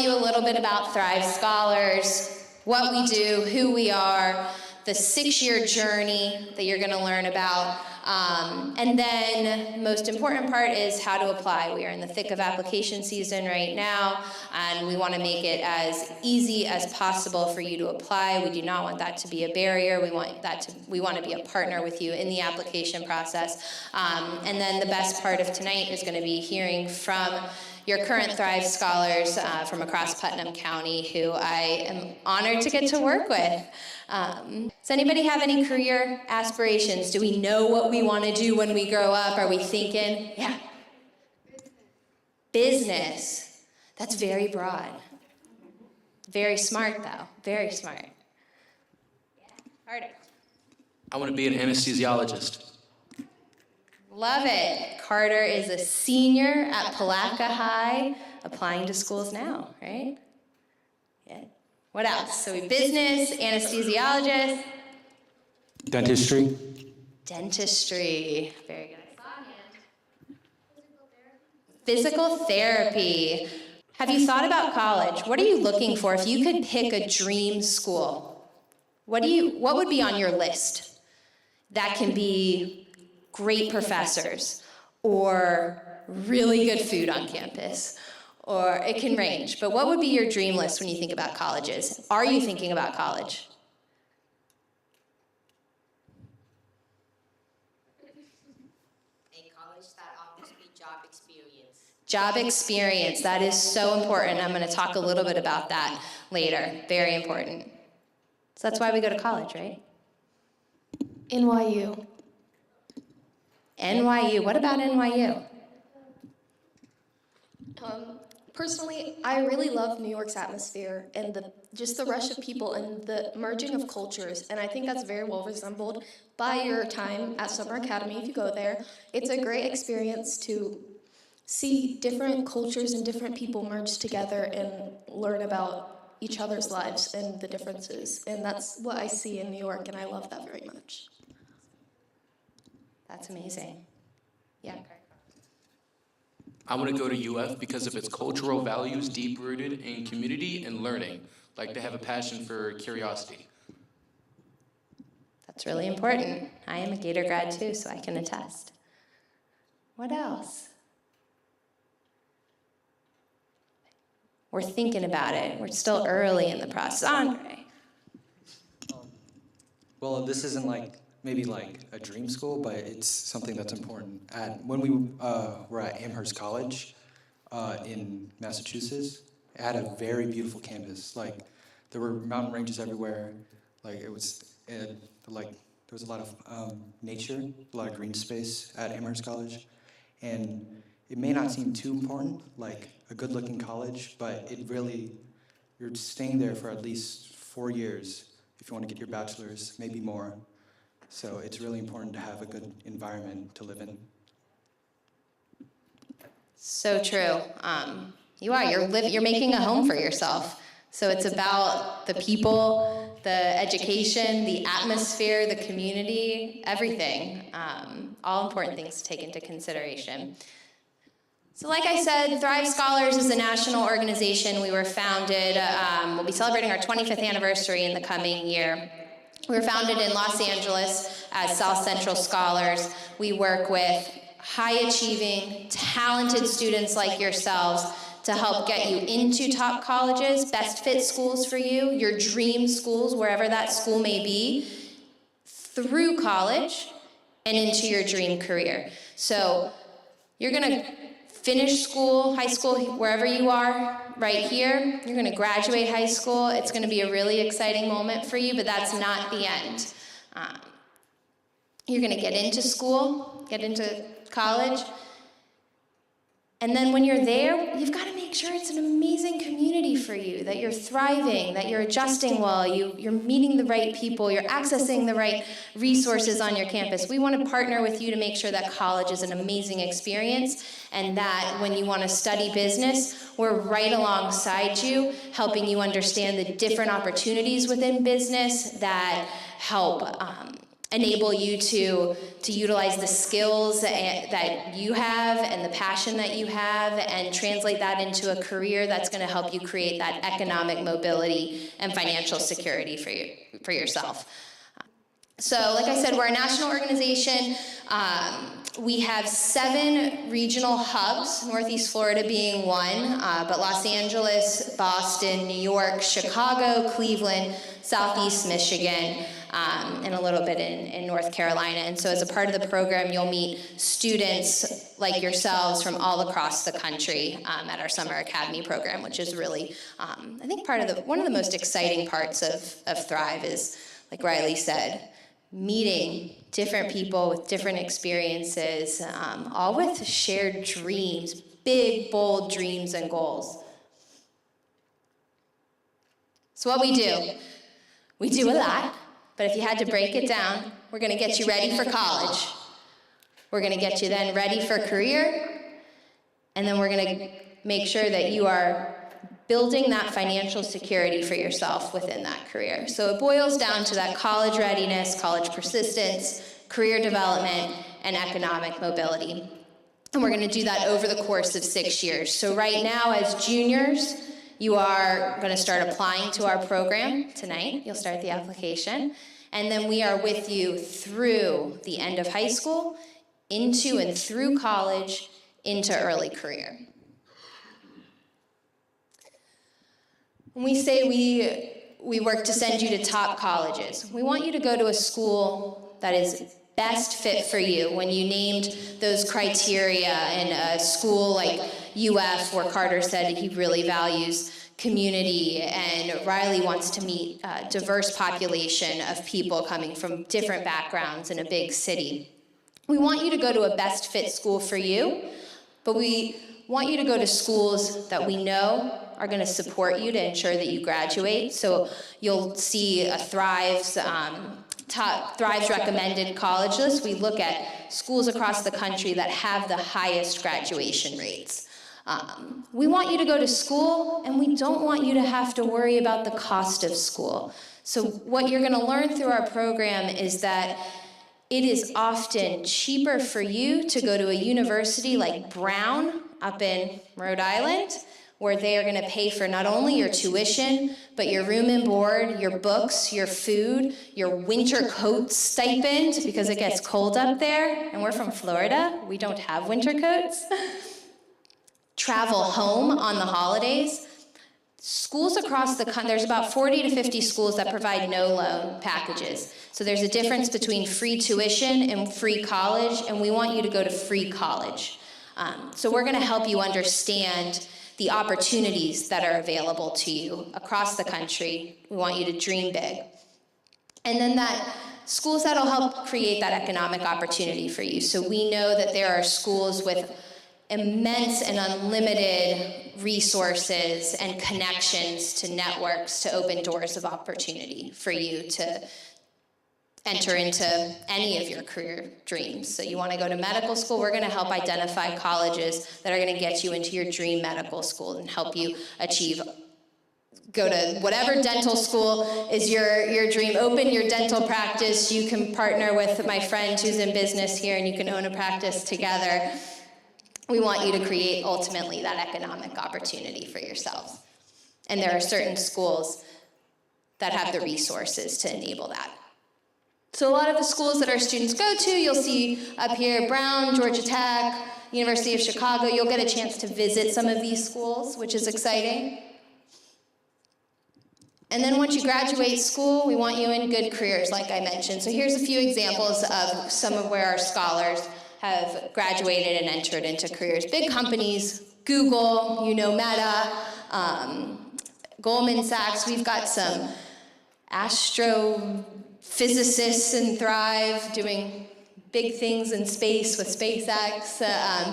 you a little bit about Thrive Scholars, what we do, who we are, the 6-year journey that you're going to learn about. And then most important part is how to apply. We are in the thick of application season right now, and we want to make it as easy as possible for you to apply. We do not want that to be a barrier. We want to be a partner with you in the application process. And then the best part of tonight is going to be hearing from your current Thrive Scholars from across Putnam County, who I am honored to get to work with. Does anybody have any career aspirations? Do we know what we want to do when we grow up? Are we thinking? Yeah. Business. That's very broad. Very smart, though. Very smart. Harder. I want to be an anesthesiologist. Love it. Carter is a senior at Palaca High, applying to schools now, right? Yeah. What else? So we business, anesthesiologist. Dentistry. Dentistry. Very good. Physical therapy. Have you thought about college? What are you looking for? If you could pick a dream school, what would be on your list? That can be great professors, or really good food on campus, or it can range. But what would be your dream list when you think about colleges? Are you thinking about college? A college that offers me job experience. Job experience, that is so important. I'm going to talk a little bit about that later. Very important. So that's why we go to college, right? NYU. NYU. What about NYU? Personally, I really love New York's atmosphere and just the rush of people and the merging of cultures, and I think that's very well resembled by your time at Summer Academy if you go there. It's a great experience to see different cultures and different people merge together and learn about each other's lives and the differences, and that's what I see in New York, and I love that very much. That's amazing. Yeah. I want to go to UF because of its cultural values deep-rooted in community and learning. Like they have a passion for curiosity. That's really important. I am a Gator grad too, so I can attest. What else? We're thinking about it. We're still early in the process. Andre. Well, this isn't maybe a dream school, but it's something that's important. When we were at Amherst College in Massachusetts, it had a very beautiful campus. There were mountain ranges everywhere. There was a lot of nature, a lot of green space at Amherst College, and it may not seem too important, like a good-looking college, but you're staying there for at least 4 years if you want to get your bachelor's, maybe more. So it's really important to have a good environment to live in. So true. You're making a home for yourself. So it's about the people, the education, the atmosphere, the community, everything. All important things to take into consideration. So like I said, Thrive Scholars is a national organization. We were founded, we'll be celebrating our 25th anniversary in the coming year. We were founded in Los Angeles as South Central Scholars. We work with high-achieving, talented students like yourselves to help get you into top colleges, best fit schools for you, your dream schools, wherever that school may be, through college and into your dream career. So you're going to finish school, high school, wherever you are, right here. You're going to graduate high school. It's going to be a really exciting moment for you, but that's not the end. You're going to get into school, get into college, and then when you're there, you've got to make sure it's an amazing community for you, that you're thriving, that you're adjusting well, you're meeting the right people, you're accessing the right resources on your campus. We want to partner with you to make sure that college is an amazing experience, and that when you want to study business, we're right alongside you, helping you understand the different opportunities within business that help enable you to utilize the skills that you have and the passion that you have and translate that into a career that's going to help you create that economic mobility and financial security for yourself. So, like I said, we're a national organization. We have 7 regional hubs, Northeast Florida being one, but Los Angeles, Boston, New York, Chicago, Cleveland, Southeast Michigan, and a little bit in North Carolina. And so as a part of the program, you'll meet students like yourselves from all across the country at our Summer Academy program, which is really, I think, one of the most exciting parts of Thrive is, like Riley said, meeting different people with different experiences, all with shared dreams, big, bold dreams and goals. So what we do a lot, but if you had to break it down, we're going to get you ready for college. We're going to get you then ready for career, and then we're going to make sure that you are building that financial security for yourself within that career. So it boils down to that college readiness, college persistence, career development, and economic mobility. And we're going to do that over the course of 6 years. So right now, as juniors, you are going to start applying to our program tonight. You'll start the application. And then we are with you through the end of high school, into and through college, into early career. When we say we work to send you to top colleges, we want you to go to a school that is best fit for you. When you named those criteria in a school like UF, where Carter said he really values community, and Riley wants to meet a diverse population of people coming from different backgrounds in a big city. We want you to go to a best fit school for you, but we want you to go to schools that we know are going to support you to ensure that you graduate. So you'll see a Thrive's recommended college list. We look at schools across the country that have the highest graduation rates. We want you to go to school, and we don't want you to have to worry about the cost of school. So what you're going to learn through our program is that it is often cheaper for you to go to a university like Brown up in Rhode Island, where they are going to pay for not only your tuition, but your room and board, your books, your food, your winter coat stipend, because it gets cold up there, and we're from Florida. We don't have winter coats. Travel home on the holidays. Schools across the country, there's about 40 to 50 schools that provide no loan packages. So there's a difference between free tuition and free college, and we want you to go to free college. So we're going to help you understand the opportunities that are available to you across the country. We want you to dream big. And then that schools that'll help create that economic opportunity for you. So we know that there are schools with immense and unlimited resources and connections to networks to open doors of opportunity for you to enter into any of your career dreams. So you want to go to medical school, we're going to help identify colleges that are going to get you into your dream medical school and help you go to whatever dental school is your dream. Open your dental practice. You can partner with my friend who's in business here, and you can own a practice together. We want you to create, ultimately, that economic opportunity for yourselves. And there are certain schools that have the resources to enable that. So a lot of the schools that our students go to, you'll see up here, Brown, Georgia Tech, University of Chicago. You'll get a chance to visit some of these schools, which is exciting. And then once you graduate school, we want you in good careers, like I mentioned. So here's a few examples of some of where our scholars have graduated and entered into careers. Big companies, Google, Meta, Goldman Sachs. We've got some astrophysicists in Thrive doing big things in space with SpaceX,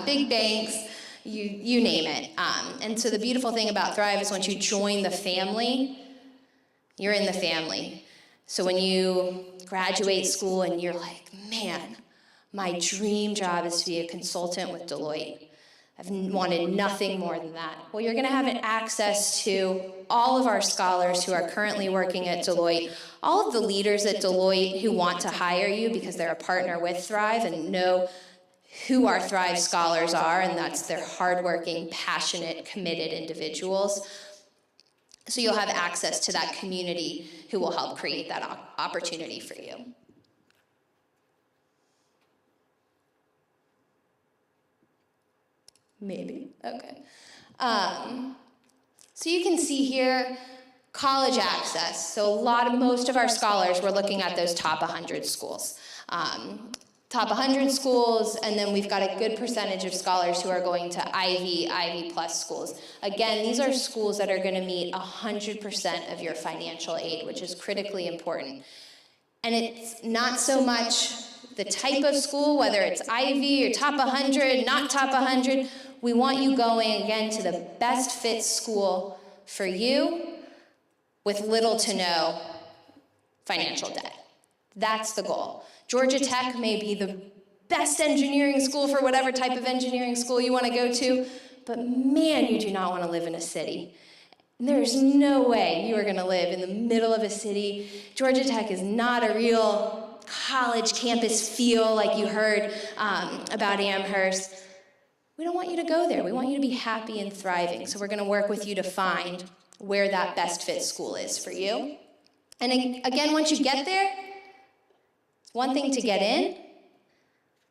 big banks, you name it. And so the beautiful thing about Thrive is once you join the family, you're in the family. So when you graduate school and you're like, man, my dream job is to be a consultant with Deloitte. I've wanted nothing more than that. Well, you're going to have access to all of our scholars who are currently working at Deloitte, all of the leaders at Deloitte who want to hire you because they're a partner with Thrive and know who our Thrive scholars are, and that's their hardworking, passionate, committed individuals. So you'll have access to that community who will help create that opportunity for you. Maybe, okay. So you can see here, college access. So most of our scholars, we're looking at those top 100 schools. Top 100 schools, and then we've got a good percentage of scholars who are going to Ivy Plus schools. Again, these are schools that are going to meet 100% of your financial aid, which is critically important. And it's not so much the type of school, whether it's Ivy or top 100, not top 100. We want you going, again, to the best fit school for you with little to no financial debt. That's the goal. Georgia Tech may be the best engineering school for whatever type of engineering school you want to go to, but man, you do not want to live in a city. There's no way you are going to live in the middle of a city. Georgia Tech is not a real college campus feel like you heard about Amherst. We don't want you to go there. We want you to be happy and thriving. So we're going to work with you to find where that best fit school is for you. And again, once you get there, it's one thing to get in,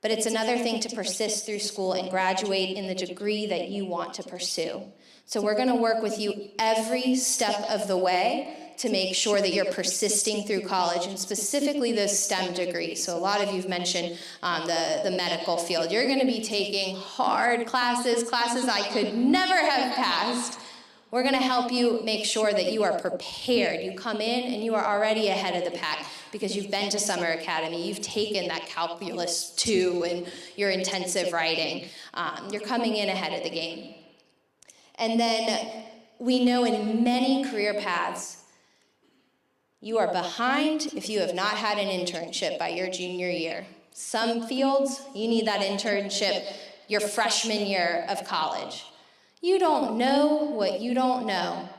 but it's another thing to persist through school and graduate in the degree that you want to pursue. So we're going to work with you every step of the way to make sure that you're persisting through college, and specifically those STEM degrees. So a lot of you've mentioned the medical field. You're going to be taking hard classes I could never have passed. We're going to help you make sure that you are prepared. You come in and you are already ahead of the pack because you've been to summer academy. You've taken that calculus 2 and your intensive writing. You're coming in ahead of the game. And then we know in many career paths, you are behind if you have not had an internship by your junior year. Some fields, you need that internship your freshman year of college. You don't know what you don't know.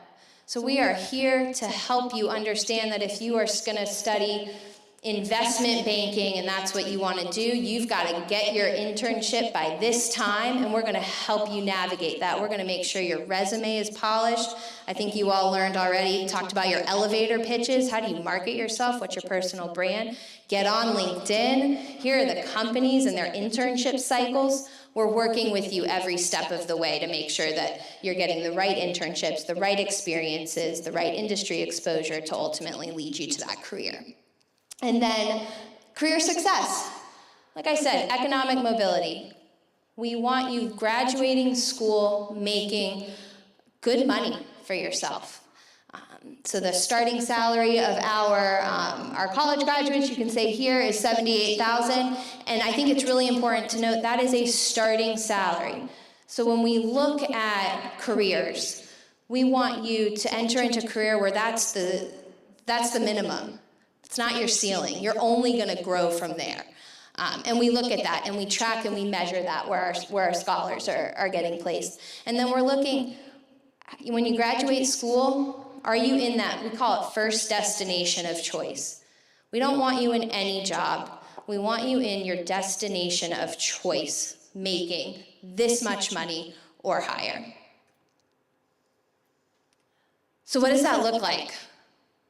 So we are here to help you understand that if you are going to study investment banking and that's what you want to do, you've got to get your internship by this time, and we're going to help you navigate that. We're going to make sure your resume is polished. I think you all learned already, talked about your elevator pitches. How do you market yourself? What's your personal brand? Get on LinkedIn. Here are the companies and their internship cycles. We're working with you every step of the way to make sure that you're getting the right internships, the right experiences, the right industry exposure to ultimately lead you to that career. And then career success. Like I said, economic mobility. We want you graduating school making good money for yourself. So the starting salary of our college graduates, you can say here, is $78,000. And I think it's really important to note that is a starting salary. So when we look at careers, we want you to enter into a career where that's the minimum. It's not your ceiling. You're only going to grow from there. And we look at that, and we track and we measure that where our scholars are getting placed. And then we're looking, when you graduate school, are you in that, we call it first destination of choice. We don't want you in any job. We want you in your destination of choice, making this much money or higher. So what does that look like?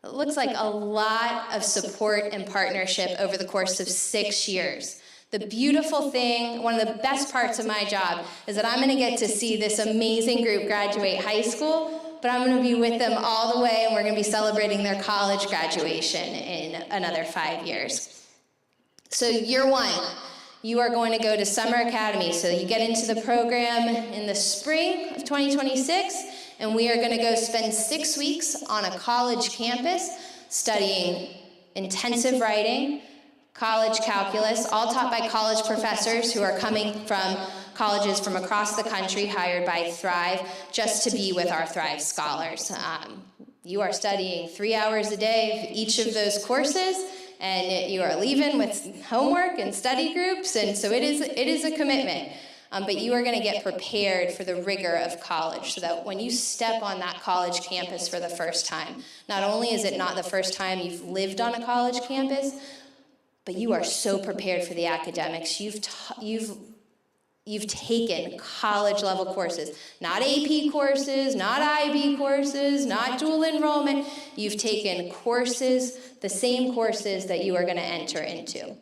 It looks like a lot of support and partnership over the course of 6 years. The beautiful thing, one of the best parts of my job, is that I'm going to get to see this amazing group graduate high school, but I'm going to be with them all the way, and we're going to be celebrating their college graduation in another 5 years. So year 1, you are going to go to Summer Academy. So you get into the program in the spring of 2026, and we are going to go spend 6 weeks on a college campus studying intensive writing, college calculus, all taught by college professors who are coming from colleges from across the country hired by Thrive just to be with our Thrive scholars. You are studying 3 hours a day of each of those courses, and you are leaving with homework and study groups, and so it is a commitment. but you are going to get prepared for the rigor of college so that when you step on that college campus for the first time, not only is it not the first time you've lived on a college campus, but you are so prepared for the academics. You've taken college level courses, not AP courses, not IB courses, not dual enrollment. You've taken courses, the same courses that you are going to enter into,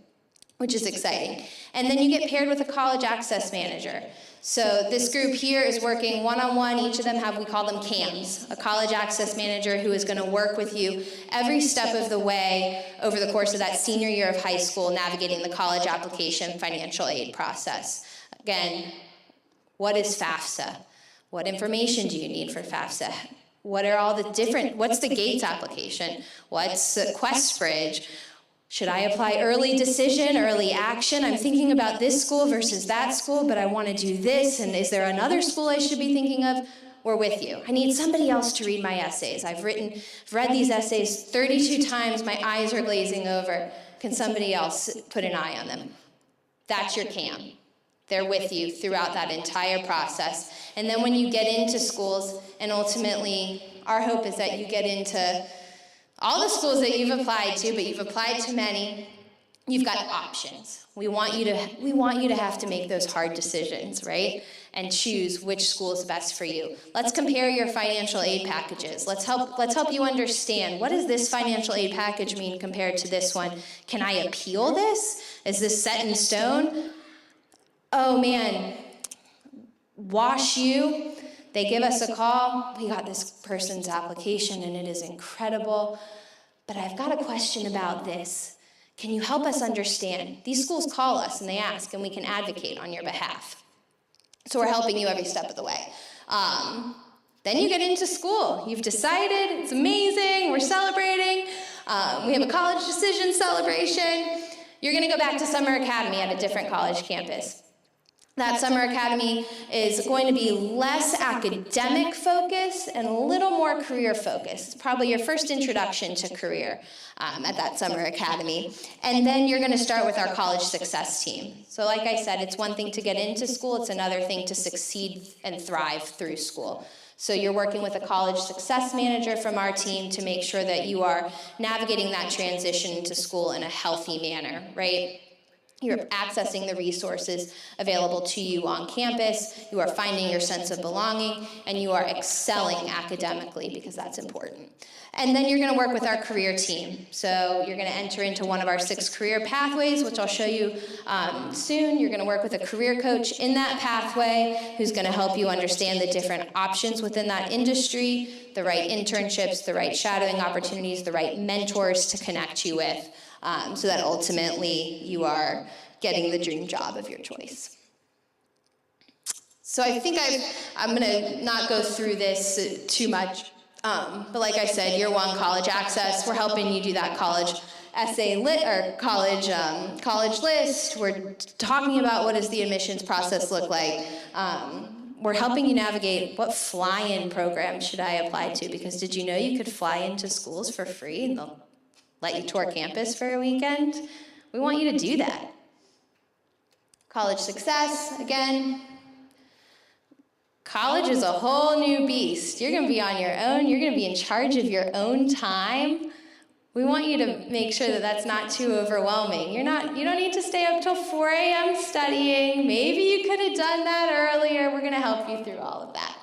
which is exciting. And then you get paired with a college access manager. So this group here is working one-on-one. Each of them we call them CAMs, a college access manager who is going to work with you every step of the way over the course of that senior year of high school, navigating the college application financial aid process. Again, what is FAFSA? What information do you need for FAFSA? What are all the different, what's the Gates application? What's the QuestBridge? Should I apply early decision, early action? I'm thinking about this school versus that school, but I want to do this, and is there another school I should be thinking of? We're with you. I need somebody else to read my essays. I've read these essays 32 times, my eyes are glazing over. Can somebody else put an eye on them? That's your CAM. They're with you throughout that entire process. And then when you get into schools, and ultimately our hope is that you get into all the schools that you've applied to, but you've applied to many, you've got options. We want you to have to make those hard decisions, right? And choose which school is best for you. Let's compare your financial aid packages. Let's help you understand, what does this financial aid package mean compared to this one? Can I appeal this? Is this set in stone? Oh man, WashU, they give us a call. We got this person's application and it is incredible, but I've got a question about this. Can you help us understand? These schools call us and they ask, and we can advocate on your behalf. So we're helping you every step of the way. Then you get into school. You've decided, it's amazing, we're celebrating. We have a college decision celebration. You're gonna go back to Summer Academy at a different college campus. That Summer Academy is going to be less academic focused and a little more career focused. It's probably your first introduction to career at that Summer Academy. And then you're going to start with our college success team. So like I said, it's one thing to get into school, it's another thing to succeed and thrive through school. So you're working with a college success manager from our team to make sure that you are navigating that transition to school in a healthy manner, right? You're accessing the resources available to you on campus, you are finding your sense of belonging, and you are excelling academically because that's important. And then you're going to work with our career team. So you're going to enter into one of our 6 career pathways, which I'll show you soon. You're going to work with a career coach in that pathway who's going to help you understand the different options within that industry, the right internships, the right shadowing opportunities, the right mentors to connect you with. So that ultimately you are getting the dream job of your choice. So I think I'm going to not go through this too much, but like I said, year 1 college access, we're helping you do that college essay or college list. We're talking about what does the admissions process look like. We're helping you navigate what fly-in program should I apply to, because did you know you could fly into schools for free and they'll let you tour campus for a weekend? We want you to do that. College success, again. College is a whole new beast. You're going to be on your own. You're going to be in charge of your own time. We want you to make sure that that's not too overwhelming. You don't need to stay up till 4 a.m. studying. Maybe you could have done that earlier. We're going to help you through all of that.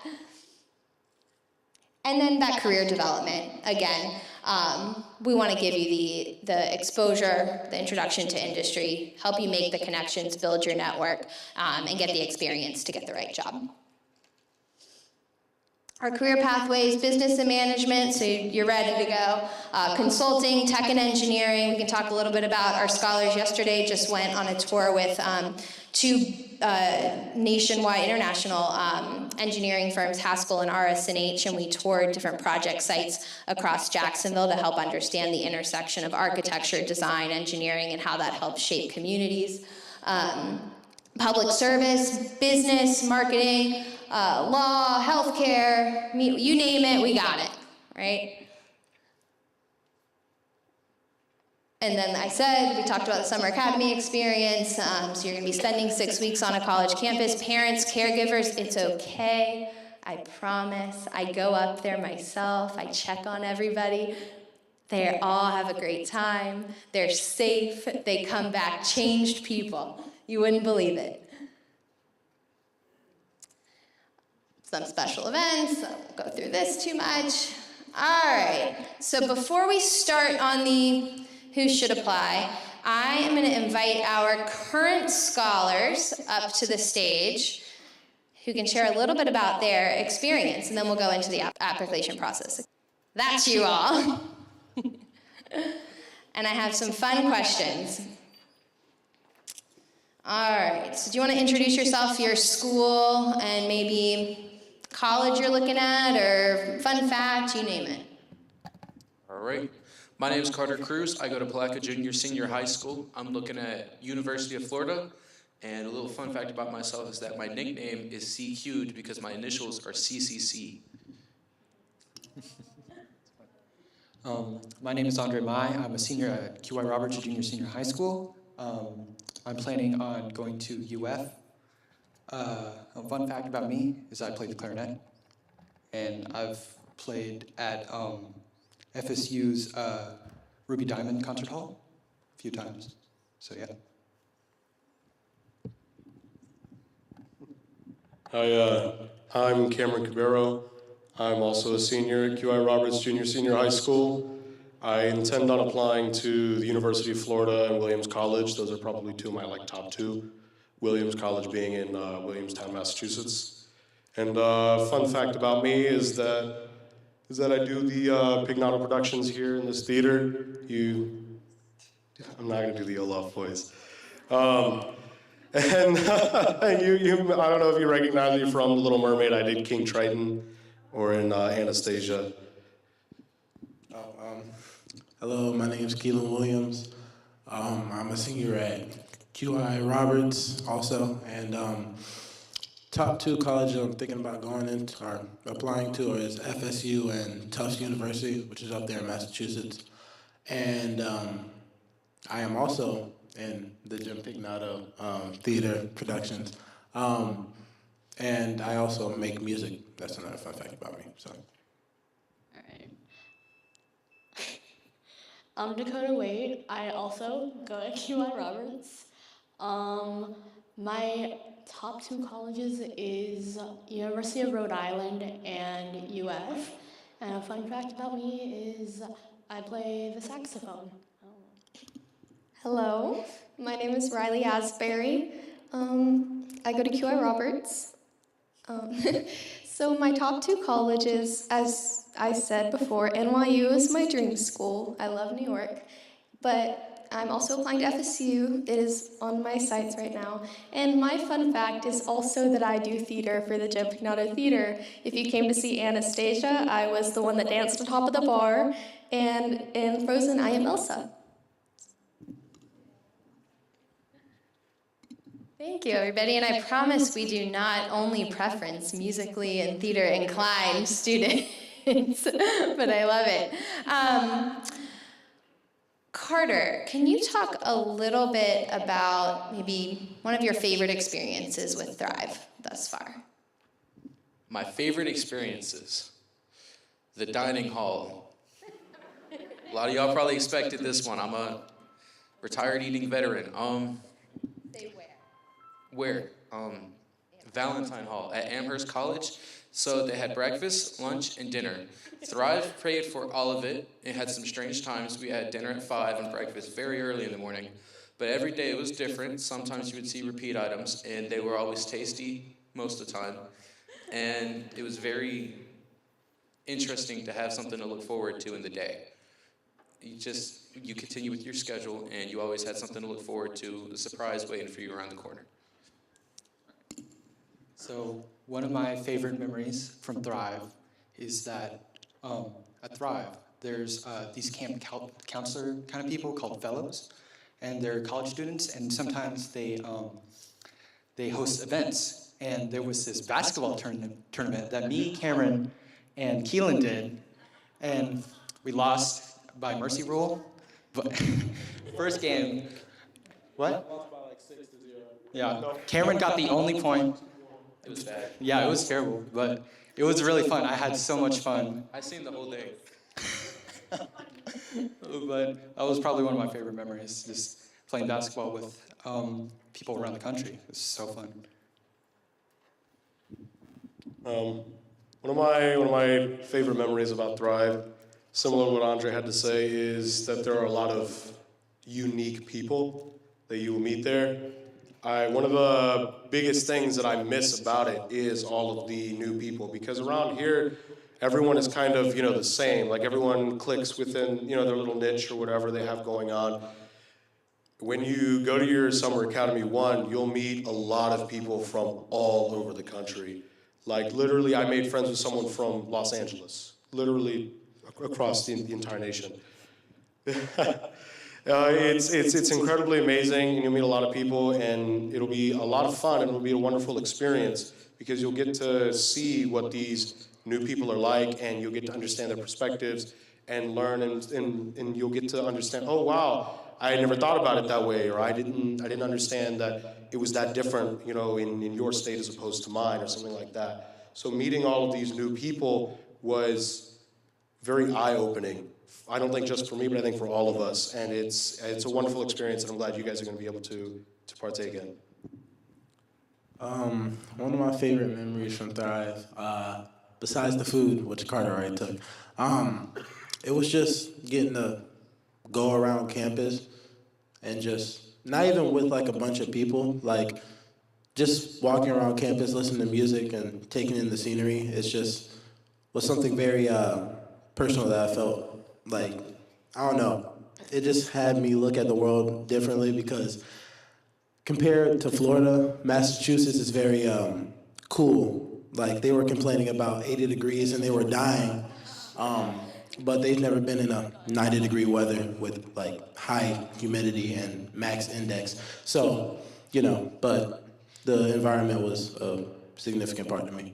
And then that career development, again. We want to give you the exposure, the introduction to industry, help you make the connections, build your network, and get the experience to get the right job. Our career pathways, business and management, so you're ready to go. Consulting, tech and engineering, we can talk a little bit about. Our scholars yesterday just went on a tour with 2 nationwide, international engineering firms, Haskell and RS&H, and we toured different project sites across Jacksonville to help understand the intersection of architecture, design, engineering, and how that helps shape communities. Public service, business, marketing, law, healthcare, you name it, we got it, right? And then I said, we talked about the summer academy experience. So you're gonna be spending 6 weeks on a college campus. Parents, caregivers, it's okay. I promise. I go up there myself. I check on everybody. They all have a great time. They're safe. They come back changed people. You wouldn't believe it. Some special events. I won't go through this too much. All right. So before we start on the who should apply, I am going to invite our current scholars up to the stage who can share a little bit about their experience, and then we'll go into the application process. That's you all. And I have some fun questions. All right, so do you want to introduce yourself, your school, and maybe college you're looking at, or fun fact, you name it. All right. My name is Carter Cruz. I go to Palaca Junior Senior High School. I'm looking at University of Florida. And a little fun fact about myself is that my nickname is CQ'd because my initials are CCC. My name is Andre Mai. I'm a senior at QI Roberts Junior Senior High School. I'm planning on going to UF. A fun fact about me is I played the clarinet, and I've played at FSU's Ruby Diamond Concert Hall a few times. So yeah. Hi, I'm Cameron Cabero. I'm also a senior at QI Roberts Junior Senior High School. I intend on applying to the University of Florida and Williams College. Those are probably two of my top two. Williams College being in Williamstown, Massachusetts. And fun fact about me is that I do the Pignato productions here in this theater. I'm not gonna do the Olaf voice. And I don't know if you recognize me from The Little Mermaid. I did King Triton, or in Anastasia. Hello, my name is Keelan Williams. I'm a senior at QI Roberts also, and top two colleges I'm thinking about going into or applying to is FSU and Tufts University, which is up there in Massachusetts. And I am also in the Jim Pignato theater productions. And I also make music. That's another fun fact about me. So. All right. I'm Dakota Wade. I also go at QI Roberts. My top two colleges is University of Rhode Island and UF. And a fun fact about me is I play the saxophone. Hello, my name is Riley Asbury. I go to QI Roberts. So my top two colleges, as I said before, NYU is my dream school. I love New York, but I'm also applying to FSU. It is on my sites right now. And my fun fact is also that I do theater for the Jim Pignato Theater. If you came to see Anastasia, I was the one that danced on top of the bar, and in Frozen, I am Elsa. Thank you, everybody. And I promise we do not only preference musically and theater inclined students, but I love it. Carter, can you talk a little bit about maybe one of your favorite experiences with Thrive thus far? My favorite experiences, the dining hall. A lot of y'all probably expected this one. I'm a retired eating veteran. Where? Valentine Hall at Amherst College. So they had breakfast, lunch, and dinner. Thrive paid for all of it. It had some strange times. We had dinner at 5 and breakfast very early in the morning. But every day it was different. Sometimes you would see repeat items, and they were always tasty most of the time. And it was very interesting to have something to look forward to in the day. You continue with your schedule, and you always had something to look forward to, a surprise waiting for you around the corner. So one of my favorite memories from Thrive is that at Thrive, there's these camp counselor kind of people called fellows, and they're college students, and sometimes they host events. And there was this basketball tournament that me, Cameron, and Keelan did, and we lost by mercy rule, First game. What? Yeah. Cameron got the only point. It was bad. Yeah, it was terrible, but it was really fun. I had so much fun. I seen the whole day. But that was probably one of my favorite memories, just playing basketball with people around the country. It was so fun. One of my favorite memories about Thrive, similar to what Andre had to say, is that there are a lot of unique people that you will meet there. One of the biggest things that I miss about it is all of the new people, because around here, everyone is kind of, the same. Like everyone clicks within, their little niche or whatever they have going on. When you go to your Summer Academy 1, you'll meet a lot of people from all over the country. Like literally, I made friends with someone from Los Angeles, literally across the entire nation. It's incredibly amazing, and you'll meet a lot of people, and it'll be a lot of fun, and it'll be a wonderful experience because you'll get to see what these new people are like, and you'll get to understand their perspectives and learn, and you'll get to understand, oh wow, I had never thought about it that way, or I didn't understand that it was that different, in your state as opposed to mine, or something like that. So meeting all of these new people was very eye-opening. I don't think just for me, but I think for all of us, and it's a wonderful experience, and I'm glad you guys are going to be able to partake in. One of my favorite memories from Thrive, besides the food, which Carter already took, it was just getting to go around campus and just, not even with like a bunch of people, like just walking around campus, listening to music and taking in the scenery. It's just was something very personal that I felt like, I don't know, it just had me look at the world differently, because compared to Florida, Massachusetts is very cool. Like they were complaining about 80 degrees and they were dying, but they've never been in a 90-degree weather with like high humidity and max index. So, but the environment was a significant part to me.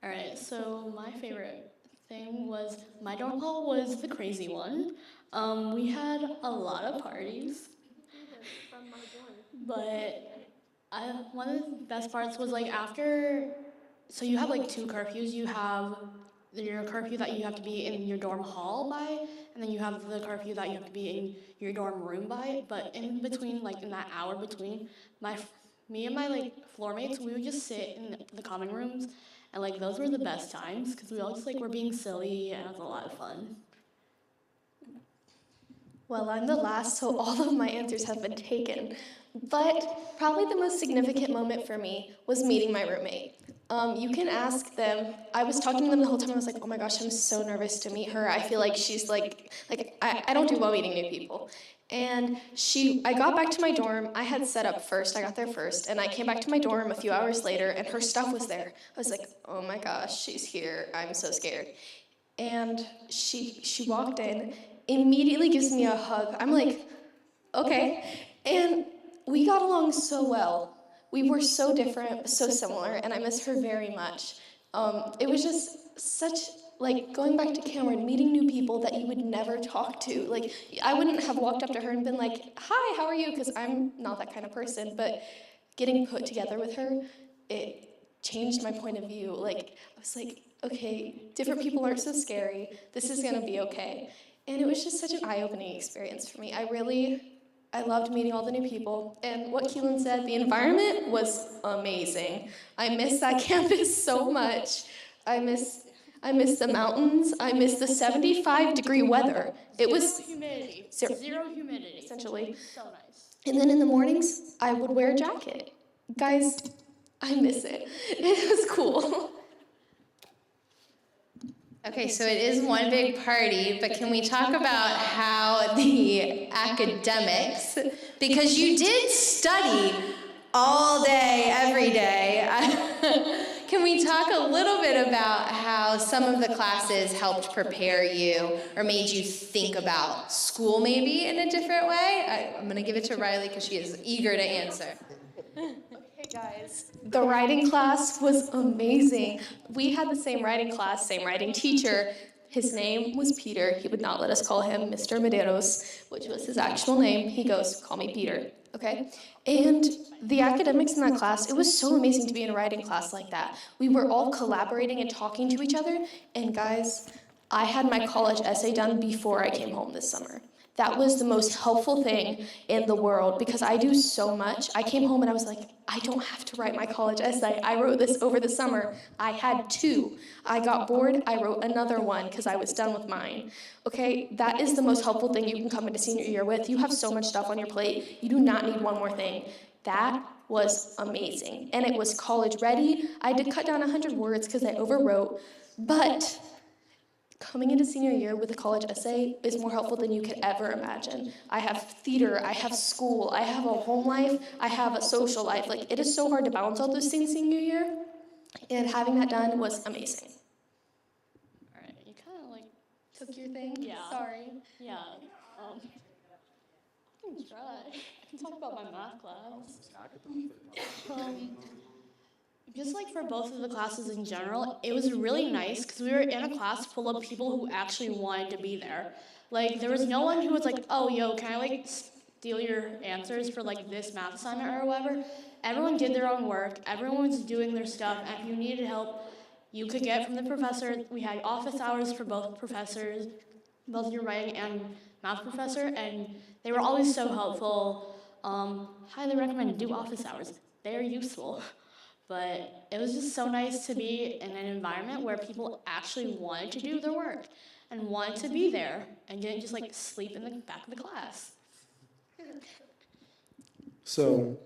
All right, so my favorite thing was my dorm hall was the crazy one. We had a lot of parties, but one of the best parts was like after, so you have like two curfews. You have your curfew that you have to be in your dorm hall by, and then you have the curfew that you have to be in your dorm room by. But in between, like in that hour between, me and my like floor mates, we would just sit in the common rooms, and like those were the best times because we all just like were being silly and it was a lot of fun. Well, I'm the last, so all of my answers have been taken. But probably the most significant moment for me was meeting my roommate. You can ask them. I was talking to them the whole time. I was like, oh my gosh, I'm so nervous to meet her. I feel like she's like I don't do well meeting new people. And I got back to my dorm. I had set up first. I got there first. And I came back to my dorm a few hours later, and her stuff was there. I was like, oh my gosh, she's here. I'm so scared. And she walked in, immediately gives me a hug. I'm like, okay. And we got along so well. We were so different, but so similar, and I miss her very much. It was just such, like, going back to Cameron, meeting new people that you would never talk to. Like, I wouldn't have walked up to her and been like, hi, how are you? Because I'm not that kind of person, but getting put together with her, it changed my point of view. Like, I was like, okay, different people aren't so scary. This is going to be okay. And it was just such an eye-opening experience for me. I loved meeting all the new people. And what Keelan said, the environment was amazing. I miss that campus so much. I miss the mountains. I miss the 75-degree weather. It was humidity. Zero humidity. Essentially. So nice. And then in the mornings, I would wear a jacket. Guys, I miss it. It was cool. Okay, so it is one big party, but can we talk about how the academics, because you did study all day, every day. Can we talk a little bit about how some of the classes helped prepare you or made you think about school maybe in a different way? I'm going to give it to Riley because she is eager to answer. Hey guys, the writing class was amazing. We had the same writing class, same writing teacher. His name was Peter. He would not let us call him Mr. Medeiros, which was his actual name. He goes, call me Peter, okay? And the academics in that class, it was so amazing to be in a writing class like that. We were all collaborating and talking to each other, and guys, I had my college essay done before I came home this summer. That was the most helpful thing in the world because I do so much. I came home and I was like, I don't have to write my college essay. I wrote this over the summer. I had two. I got bored. I wrote another one because I was done with mine. Okay, that is the most helpful thing you can come into senior year with. You have so much stuff on your plate. You do not need one more thing. That was amazing. And it was college ready. I did cut down 100 words because I overwrote, but coming into senior year with a college essay is more helpful than you could ever imagine. I have theater, I have school, I have a home life, I have a social life. Like, it is so hard to balance all those things senior year, and having that done was amazing. All right, you kind of like Took your thing? Yeah. Sorry. yeah. I can try. I can talk about my math class. Just like for both of the classes in general, it was really nice because we were in a class full of people who actually wanted to be there. Like, there was no one who was like, oh, yo, can I like steal your answers for like this math assignment or whatever? Everyone did their own work. Everyone was doing their stuff. And if you needed help, you could get from the professor. We had office hours for both professors, both your writing and math professor, and they were always so helpful. Highly recommend do office hours. They're useful. But it was just so nice to be in an environment where people actually wanted to do their work and wanted to be there and didn't just like sleep in the back of the class. So,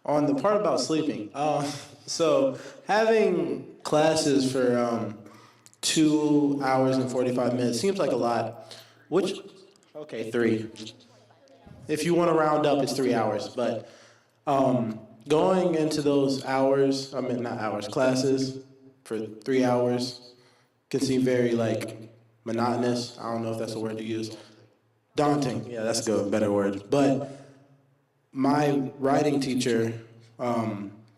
on the part about sleeping, so having classes for 2 hours and 45 minutes seems like a lot. Okay, 3. If you want to round up, it's 3 hours, but going into those hours, classes for 3 hours can seem very like monotonous. I don't know if that's a word to use. Daunting, yeah, that's a better word. But my writing teacher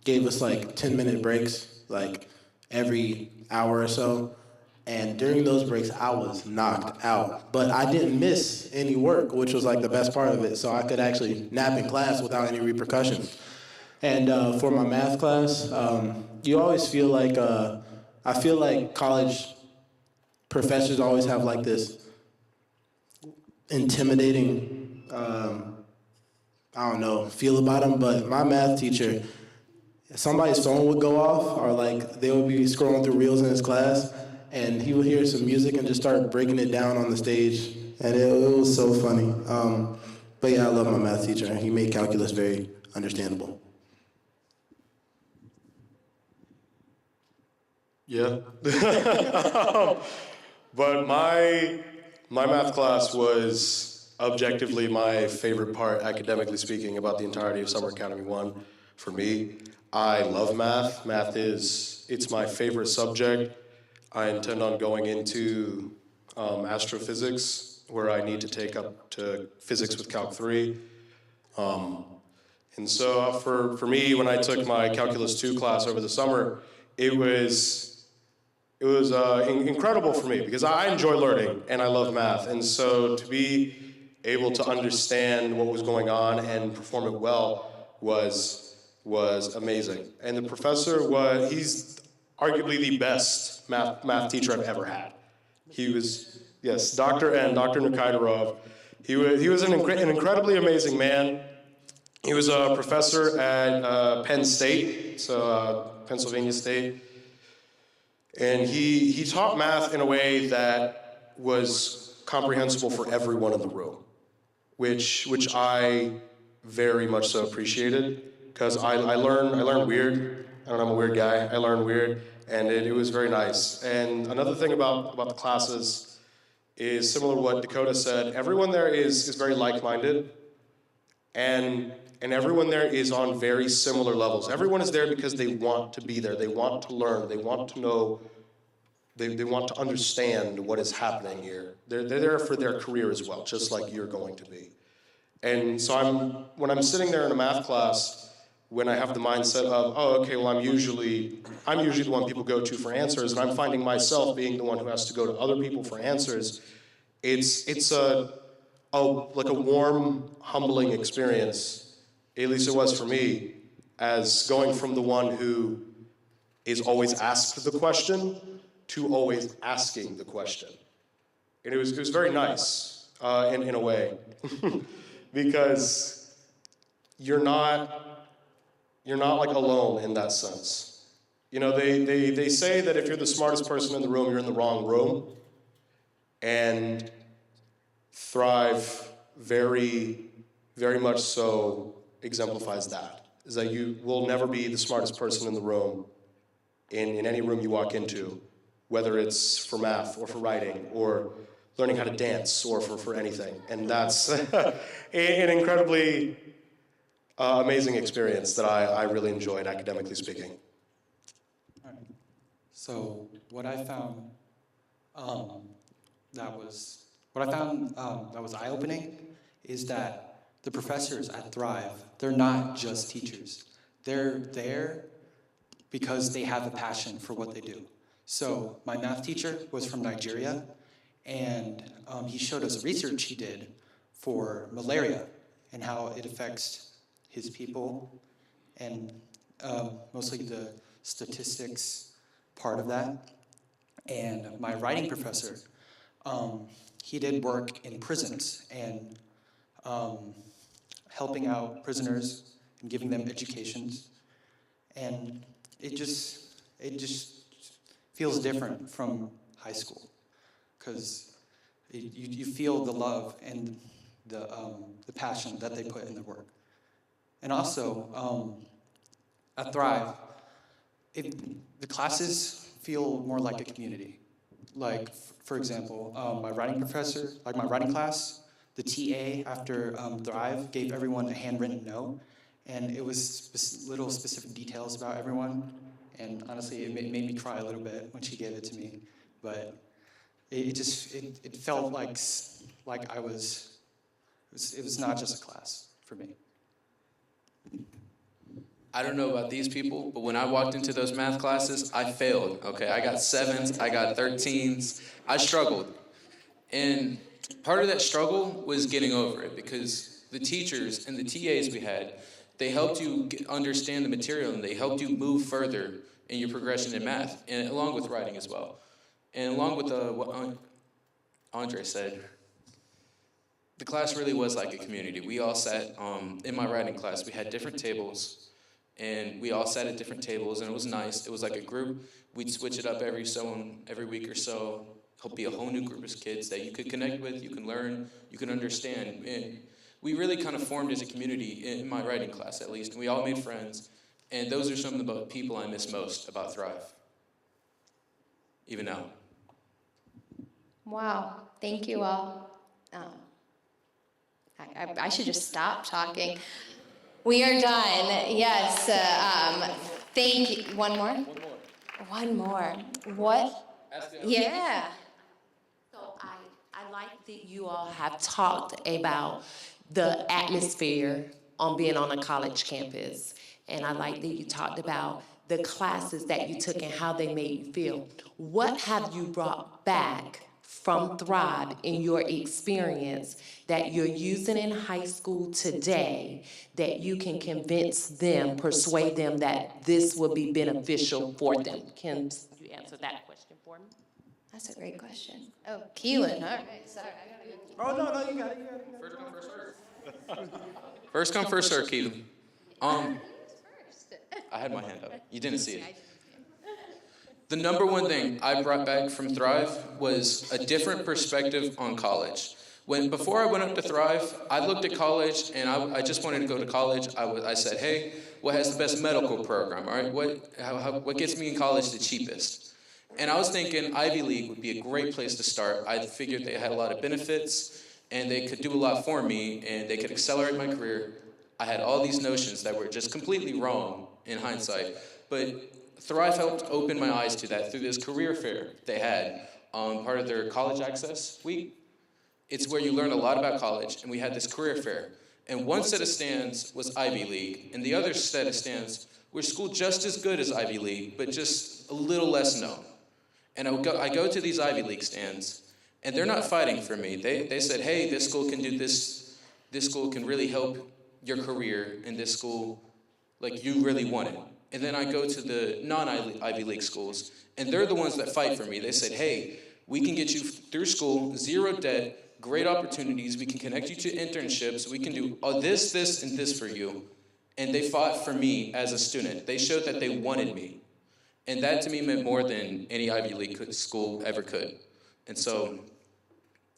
gave us like 10-minute breaks, like every hour or so. And during those breaks, I was knocked out. But I didn't miss any work, which was like the best part of it. So I could actually nap in class without any repercussions. And for my math class, you always feel like, I feel like college professors always have like this intimidating, feel about them. But my math teacher, somebody's phone would go off, or like they would be scrolling through reels in his class, and he would hear some music and just start breaking it down on the stage. And it was so funny. But yeah, I love my math teacher. He made calculus very understandable. Yeah. But my math class was objectively my favorite part, academically speaking, about the entirety of Summer Academy 1 for me. I love math. It's my favorite subject. I intend on going into astrophysics, where I need to take up to physics with Calc 3. And so for me, when I took my Calculus 2 class over the summer, it was incredible for me because I enjoy learning and I love math. And so to be able to understand what was going on and perform it well was amazing. And the professor he's arguably the best math teacher I've ever had. He was, yes, Dr. Nikaidarov. He was an incredibly amazing man. He was a professor at Penn State, so Pennsylvania State. And he taught math in a way that was comprehensible for everyone in the room, which I very much so appreciated, because I learn weird. I don't know, I'm a weird guy. I learn weird, and it was very nice. And another thing about the classes is similar to what Dakota said. Everyone there is very like-minded, and everyone there is on very similar levels. Everyone is there because they want to be there. They want to learn. They want to know. They want to understand what is happening here. They're there for their career as well, just like you're going to be. And so when I'm sitting there in a math class, when I have the mindset of, oh, okay, well, I'm usually the one people go to for answers, and I'm finding myself being the one who has to go to other people for answers. It's like a warm, humbling experience. At least it was for me, as going from the one who is always asked the question to always asking the question. And it was very nice in a way, because you're not like alone in that sense. You know, they say that if you're the smartest person in the room, you're in the wrong room. And Thrive very, very much so exemplifies that. Is that you will never be the smartest person in the room, in any room you walk into, whether it's for math or for writing or learning how to dance or for anything. And that's an incredibly amazing experience that I really enjoyed, academically speaking. All right. So what I found that was eye-opening is that the professors at Thrive, they're not just teachers. They're there because they have a passion for what they do. So my math teacher was from Nigeria, and he showed us research he did for malaria and how it affects his people, and mostly the statistics part of that. And my writing professor, he did work in prisons and helping out prisoners and giving them educations. And it just feels different from high school, because you feel the love and the passion that they put in their work. And also, at Thrive, the classes feel more like a community. Like, for example, my writing professor, like my writing class, the TA after Thrive gave everyone a handwritten note, and it was little specific details about everyone. And honestly, it made me cry a little bit when she gave it to me. But it felt like it was not just a class for me. I don't know about these people, but when I walked into those math classes, I failed, okay? I got 7s, I got 13s, I struggled. And part of that struggle was getting over it, because the teachers and the TAs we had, they helped you understand the material, and they helped you move further in your progression in math, and along with writing as well. And along with what Andre said, the class really was like a community. We all sat, in my writing class, we had different tables, and we all sat at different tables, and it was nice. It was like a group. We'd switch it up every week or so. It'll be a whole new group of kids that you could connect with, you can learn, you can understand. And we really kind of formed as a community, in my writing class at least, and we all made friends. And those are some of the people I miss most about Thrive, even now. Wow, thank you all. I should just stop talking. We are done. Yes. Thank you. One more? One more. What? Yeah. So I like that you all have talked about the atmosphere on being on a college campus. And I like that you talked about the classes that you took and how they made you feel. What have you brought back from Thrive in your experience that you're using in high school today that you can convince them, persuade them that this will be beneficial for them? Can you answer that question for me? That's a great question. Oh, Keelan. All right, sorry. Oh, no, you got it. First come, first serve. First come, first serve, Keelan. I had my hand up. You didn't see it. The number one thing I brought back from Thrive was a different perspective on college. Before I went up to Thrive, I looked at college, and I just wanted to go to college. I said, hey, what has the best medical program, all right? What gets me in college the cheapest? And I was thinking Ivy League would be a great place to start. I figured they had a lot of benefits, and they could do a lot for me, and they could accelerate my career. I had all these notions that were just completely wrong in hindsight, but Thrive helped open my eyes to that through this career fair they had, part of their college access week. It's where you learn a lot about college, and we had this career fair. And one set of stands was Ivy League, and the other set of stands were school just as good as Ivy League, but just a little less known. And I go to these Ivy League stands, and they're not fighting for me. They said, hey, this school can do this school can really help your career, and this school, like, you really want it. And then I go to the non-Ivy League schools, and they're the ones that fight for me. They said, hey, we can get you through school, zero debt, great opportunities, we can connect you to internships, we can do this, this, and this for you. And they fought for me as a student. They showed that they wanted me. And that to me meant more than any Ivy League school ever could. And so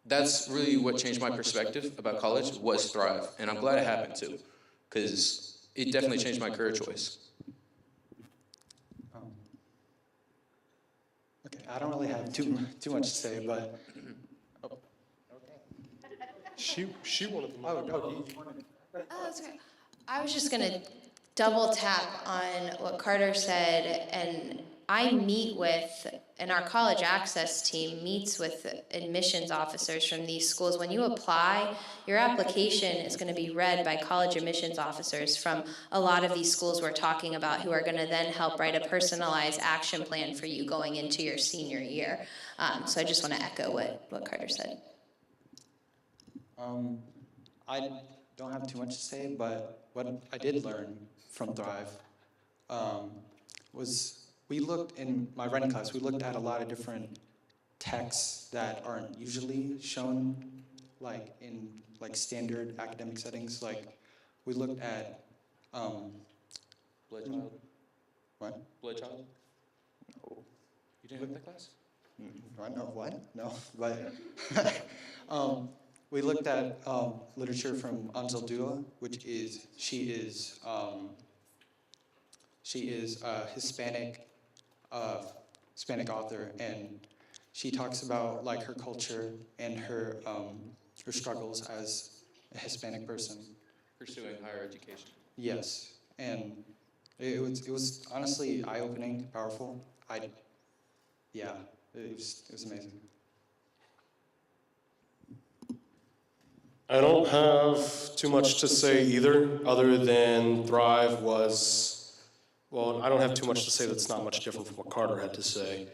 that's really what changed my perspective about college, was Thrive. And I'm glad it happened too, because it definitely changed my career choice. Okay, I don't really have too much to say, but She wanted the mic. you Oh, that's okay. I was just going to double tap on what Carter said, and I meet with, and our college access team meets with admissions officers from these schools. When you apply, your application is going to be read by college admissions officers from a lot of these schools we're talking about, who are going to then help write a personalized action plan for you going into your senior year. So I just want to echo what Carter said. I don't have too much to say, but what I did learn from Thrive was we looked in my writing class, we looked at a lot of different texts that aren't usually shown like in like standard academic settings. Like we looked at Bloodchild? what? Bloodchild? No. You didn't have that class? What? No, but we looked at literature from Ansel Dua, which is she is a Hispanic author, and she talks about like her culture and her struggles as a Hispanic person. Pursuing higher education. Yes, and it was honestly eye-opening, powerful. It was amazing. I don't have too much to say either, other than Thrive was, well, I don't have too much to say that's not much different from what Carter had to say.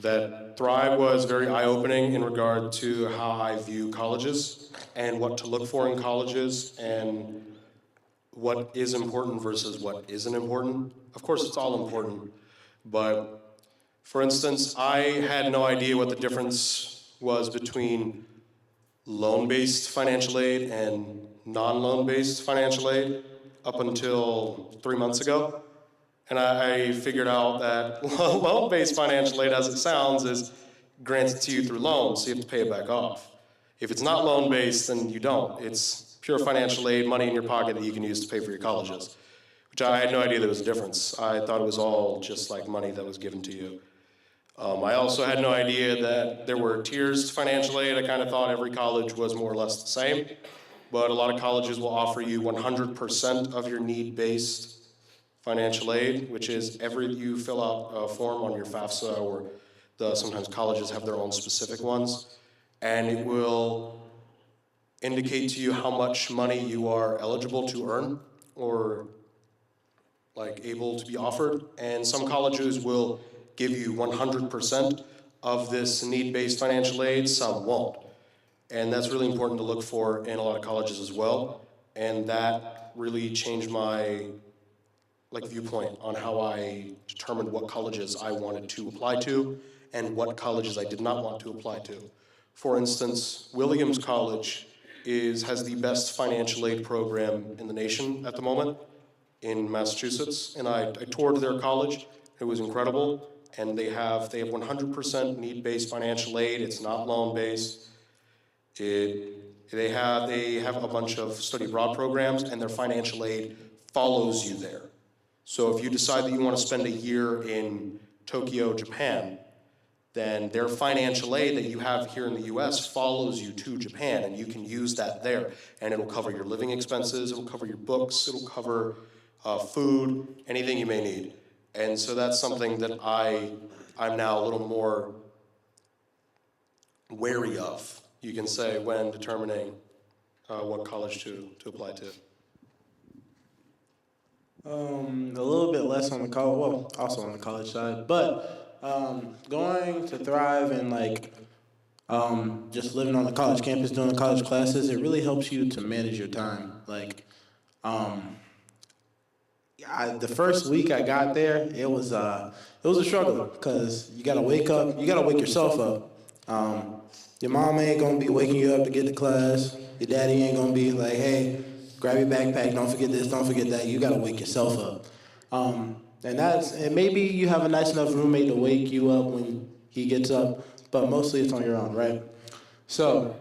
That Thrive was very eye-opening in regard to how I view colleges and what to look for in colleges and what is important versus what isn't important. Of course, it's all important, but for instance, I had no idea what the difference was between loan-based financial aid and non-loan-based financial aid up until 3 months ago. And I figured out that loan-based financial aid, as it sounds, is granted to you through loans, so you have to pay it back off. If it's not loan-based, then you don't. It's pure financial aid, money in your pocket that you can use to pay for your colleges, which I had no idea there was a difference. I thought it was all just like money that was given to you. I also had no idea that there were tiers to financial aid. I kind of thought every college was more or less the same, but a lot of colleges will offer you 100% of your need-based financial aid, which is you fill out a form on your FAFSA, or sometimes colleges have their own specific ones, and it will indicate to you how much money you are eligible to earn or like able to be offered. And some colleges will give you 100% of this need-based financial aid, some won't. And that's really important to look for in a lot of colleges as well. And that really changed my viewpoint on how I determined what colleges I wanted to apply to and what colleges I did not want to apply to. For instance, Williams College has the best financial aid program in the nation at the moment in Massachusetts, and I toured their college. It was incredible, and they have 100% need-based financial aid. It's not loan-based. They have a bunch of study abroad programs, and their financial aid follows you there. So if you decide that you want to spend a year in Tokyo, Japan, then their financial aid that you have here in the US follows you to Japan, and you can use that there. And it'll cover your living expenses, it'll cover your books, it'll cover food, anything you may need. And so that's something that I'm now a little more wary of, you can say, when determining what college to apply to. A little bit less on the college, well, also on the college side, but going to Thrive and like just living on the college campus, doing the college classes, it really helps you to manage your time. Like, the first week I got there, it was a struggle because you gotta wake up, you gotta wake yourself up. Your mom ain't gonna be waking you up to get to class. Your daddy ain't gonna be like, hey, grab your backpack, don't forget this, don't forget that. You gotta wake yourself up. And maybe you have a nice enough roommate to wake you up when he gets up, but mostly it's on your own, right? So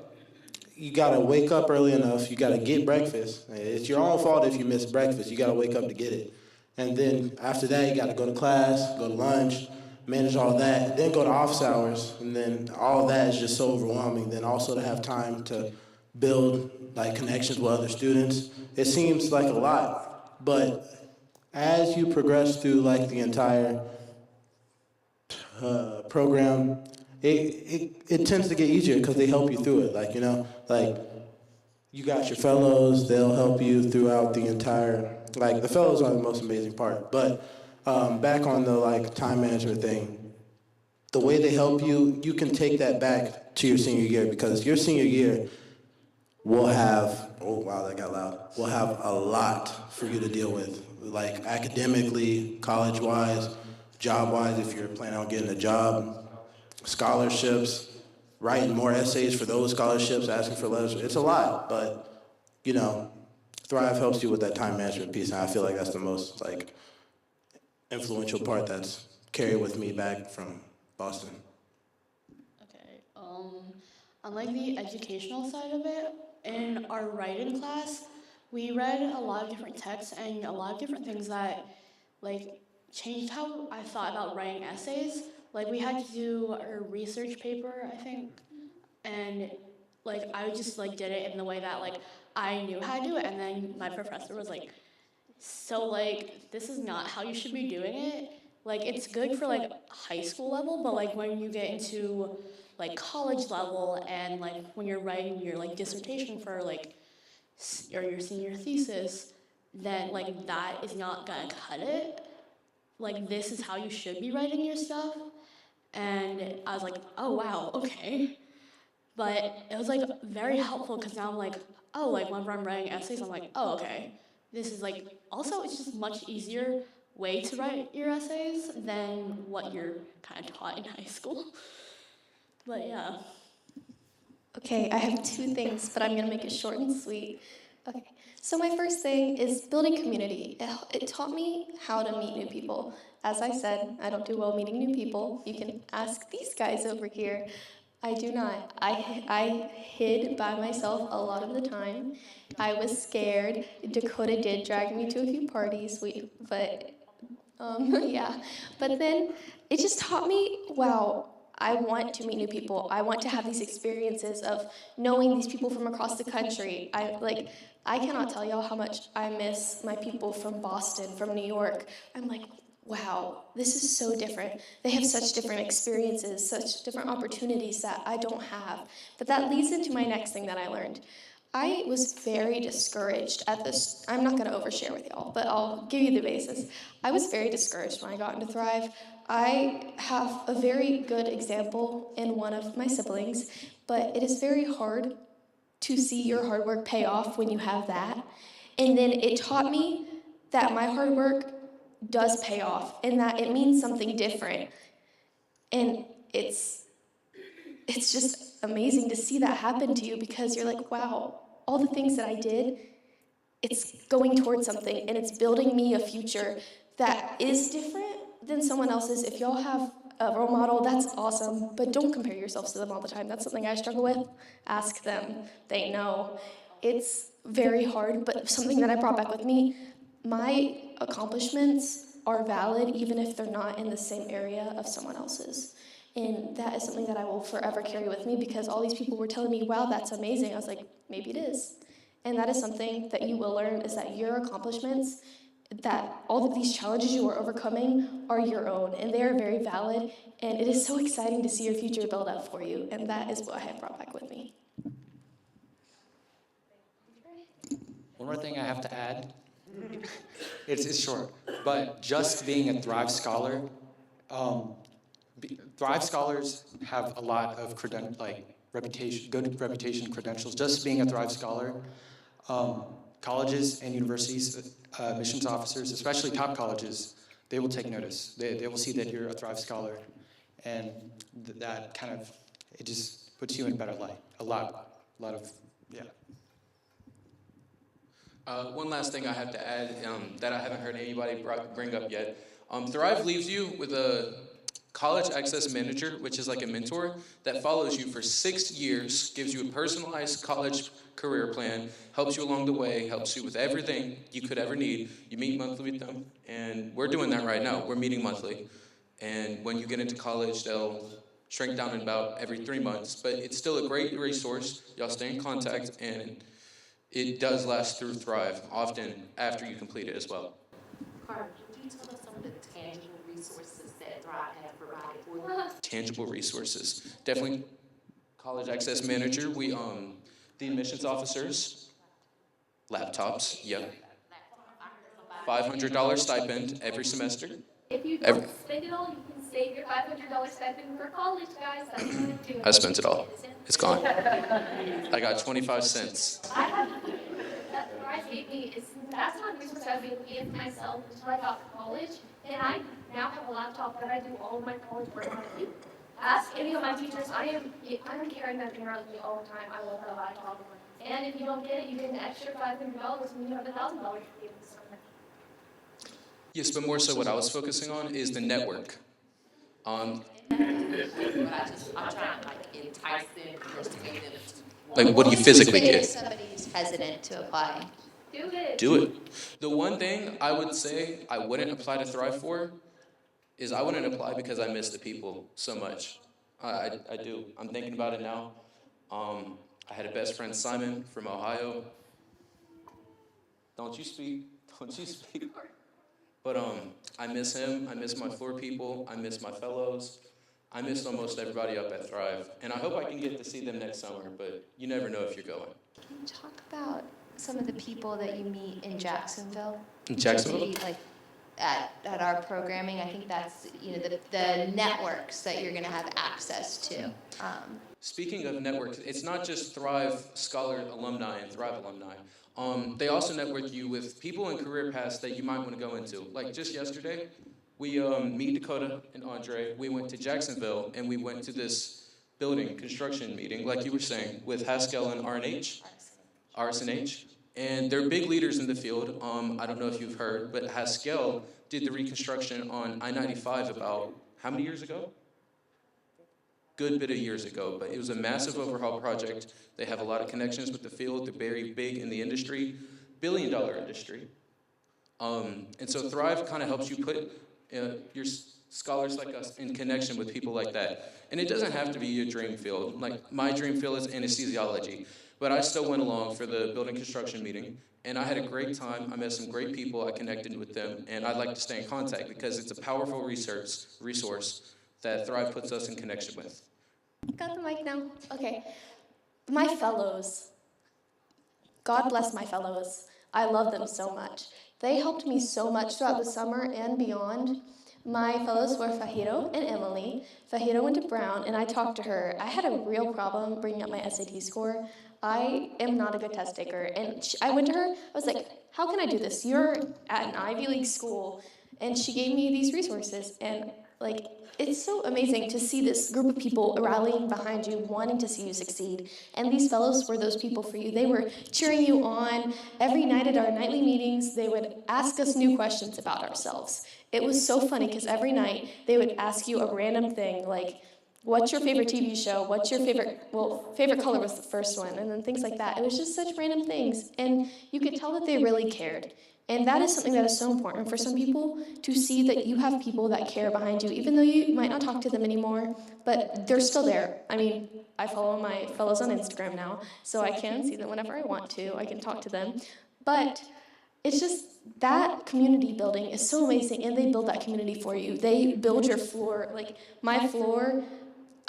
you gotta wake up early enough. You gotta get breakfast. It's your own fault if you miss breakfast. You gotta wake up to get it. And then after that, you gotta go to class, go to lunch, manage all that, then go to office hours, and then all that is just so overwhelming. Then also to have time to build like connections with other students. It seems like a lot, but as you progress through like the entire program, it tends to get easier because they help you through it. Like, you know, like you got your fellows, they'll help you throughout the entire, like the fellows are the most amazing part. But back on the like time management thing, the way they help you, you can take that back to your senior year because your senior year will have, oh wow, that got loud, will have a lot for you to deal with, like academically, college-wise, job-wise, if you're planning on getting a job, scholarships, writing more essays for those scholarships, asking for letters. It's a lot, but, you know, Thrive helps you with that time management piece, and I feel like that's the most, like, influential part that's carried with me back from Boston. Okay. On like the educational side of it, in our writing class, we read a lot of different texts and a lot of different things that like changed how I thought about writing essays. Like we had to do a research paper, I think, and like I just like did it in the way that like I knew how to do it, and then my professor was like, so like this is not how you should be doing it. Like it's good for like high school level, but like when you get into like college level and like when you're writing your like dissertation for like or your senior thesis, then like that is not gonna cut it. Like this is how you should be writing your stuff. And I was like, oh wow, okay. But it was like very helpful because now I'm like, oh, like whenever I'm writing essays, I'm like, oh, okay. This is like, also it's just much easier way to write your essays than what you're kind of taught in high school. But yeah. Okay, I have two things, but I'm gonna make it short and sweet. Okay, so my first thing is building community. It taught me how to meet new people. As I said, I don't do well meeting new people. You can ask these guys over here. I do not. I hid by myself a lot of the time. I was scared. Dakota did drag me to a few parties, but yeah. But then it just taught me, wow, I want to meet new people. I want to have these experiences of knowing these people from across the country. I cannot tell y'all how much I miss my people from Boston, from New York. I'm like, wow, this is so different. They have such different experiences, such different opportunities that I don't have. But that leads into my next thing that I learned. I was very discouraged at this. I'm not going to overshare with y'all, but I'll give you the basis. I was very discouraged when I got into Thrive. I have a very good example in one of my siblings, but it is very hard to see your hard work pay off when you have that. And then it taught me that my hard work does pay off and that it means something different. And it's just amazing to see that happen to you because you're like, wow, all the things that I did, it's going towards something and it's building me a future that is different than someone else's. If y'all have a role model, that's awesome, but don't compare yourselves to them all the time. That's something I struggle with. Ask them. They know. It's very hard, but something that I brought back with me, my accomplishments are valid even if they're not in the same area of someone else's. And that is something that I will forever carry with me because all these people were telling me, wow, that's amazing. I was like, maybe it is. And that is something that you will learn is that your accomplishments, that all of these challenges you are overcoming are your own and they are very valid. And it is so exciting to see your future build up for you. And that is what I have brought back with me. one more thing I have to add. It's short, but just being a Thrive Scholar, Thrive Scholars have a lot of good reputation credentials. Just being a Thrive Scholar, colleges and universities, admissions officers, especially top colleges, they will take notice. They will see that you're a Thrive Scholar, and that kind of, it just puts you in a better light. A lot of, yeah. One last thing I have to add that I haven't heard anybody bring up yet. Thrive leaves you with a college access manager, which is like a mentor that follows you for 6 years, gives you a personalized college career plan, helps you along the way, helps you with everything you could ever need. You meet monthly with them, and we're doing that right now. We're meeting monthly. And when you get into college, they'll shrink down in about every 3 months. But it's still a great resource. Y'all stay in contact, and it does last through Thrive, often after you complete it as well. Carter, can you tell us some of the tangible resources that Thrive has provided for you? Tangible resources. Definitely college access manager. We the admissions officers, laptops, yep. $500 stipend every semester. If you don't spend it all, you can save your $500 stipend for college, guys. That's what I'm doing. I spent it all. It's gone. I got 25 cents. I have that Thrive gave me is that's not a resource I was able to give myself until I got to college, and I now have a laptop that I do all of my college work on. Ask any of my teachers. I'm carrying that thing around with me all the time. I love that laptop. And if you don't get it, you get an extra $500, and you have $1,000 to give to someone. Yes, but more so what I was focusing on is the network. But I'm trying to entice them, persuade them to. Like, what do you physically If get? somebody's hesitant to apply. Do it. Do it. The one thing I would say I wouldn't apply to Thrive for is I wouldn't apply because I miss the people so much. I do. I'm thinking about it now. I had a best friend, Simon, from Ohio. Don't you speak. Don't you speak. But I miss him. I miss my floor people. I miss my fellows. I miss almost everybody up at Thrive. And I hope I can get to see them next summer, but you never know if you're going. Can you talk about some of the people that you meet in Jacksonville? In Jacksonville? Maybe, like at our programming, I think that's the networks that you're going to have access to. Speaking of networks, it's not just Thrive Scholar alumni and Thrive alumni. They also network you with people in career paths that you might want to go into. Like just yesterday, we, me, Dakota, and Andre, we went to Jacksonville, and we went to this building construction meeting, like you were saying, with Haskell and RSNH. And they're big leaders in the field. I don't know if you've heard, but Haskell did the reconstruction on I-95 about how many years ago? Good bit of years ago, but it was a massive overhaul project. They have a lot of connections with the field. They're very big in the industry, billion-dollar industry. And so Thrive kind of helps you put your scholars like us in connection with people like that. And it doesn't have to be your dream field. Like my dream field is anesthesiology, but I still went along for the building construction meeting, and I had a great time. I met some great people. I connected with them, and I'd like to stay in contact because it's a powerful resource that Thrive puts us in connection with. Got the mic now? Okay. My fellows. God bless my fellows. I love them so much. They helped me so much throughout the summer and beyond. My fellows were Fajiro and Emily. Fajiro went to Brown, and I talked to her. I had a real problem bringing up my SAT score. I am not a good test taker. And I went to her. I was like, how can I do this? You're at an Ivy League school. And she gave me these resources. And, like, it's so amazing to see this group of people rallying behind you, wanting to see you succeed. And these fellows were those people for you. They were cheering you on. Every night at our nightly meetings, they would ask us new questions about ourselves. It was so funny because every night they would ask you a random thing like, what's your favorite TV show? What's your favorite color was the first one, and then things like that. It was just such random things. And you could tell that they really cared. And that is something that is so important for some people, to see that you have people that care behind you, even though you might not talk to them anymore, but they're still there. I mean, I follow my fellows on Instagram now, so I can see them whenever I want to. I can talk to them. But it's just that community building is so amazing, and they build that community for you. They build your floor. Like, my floor,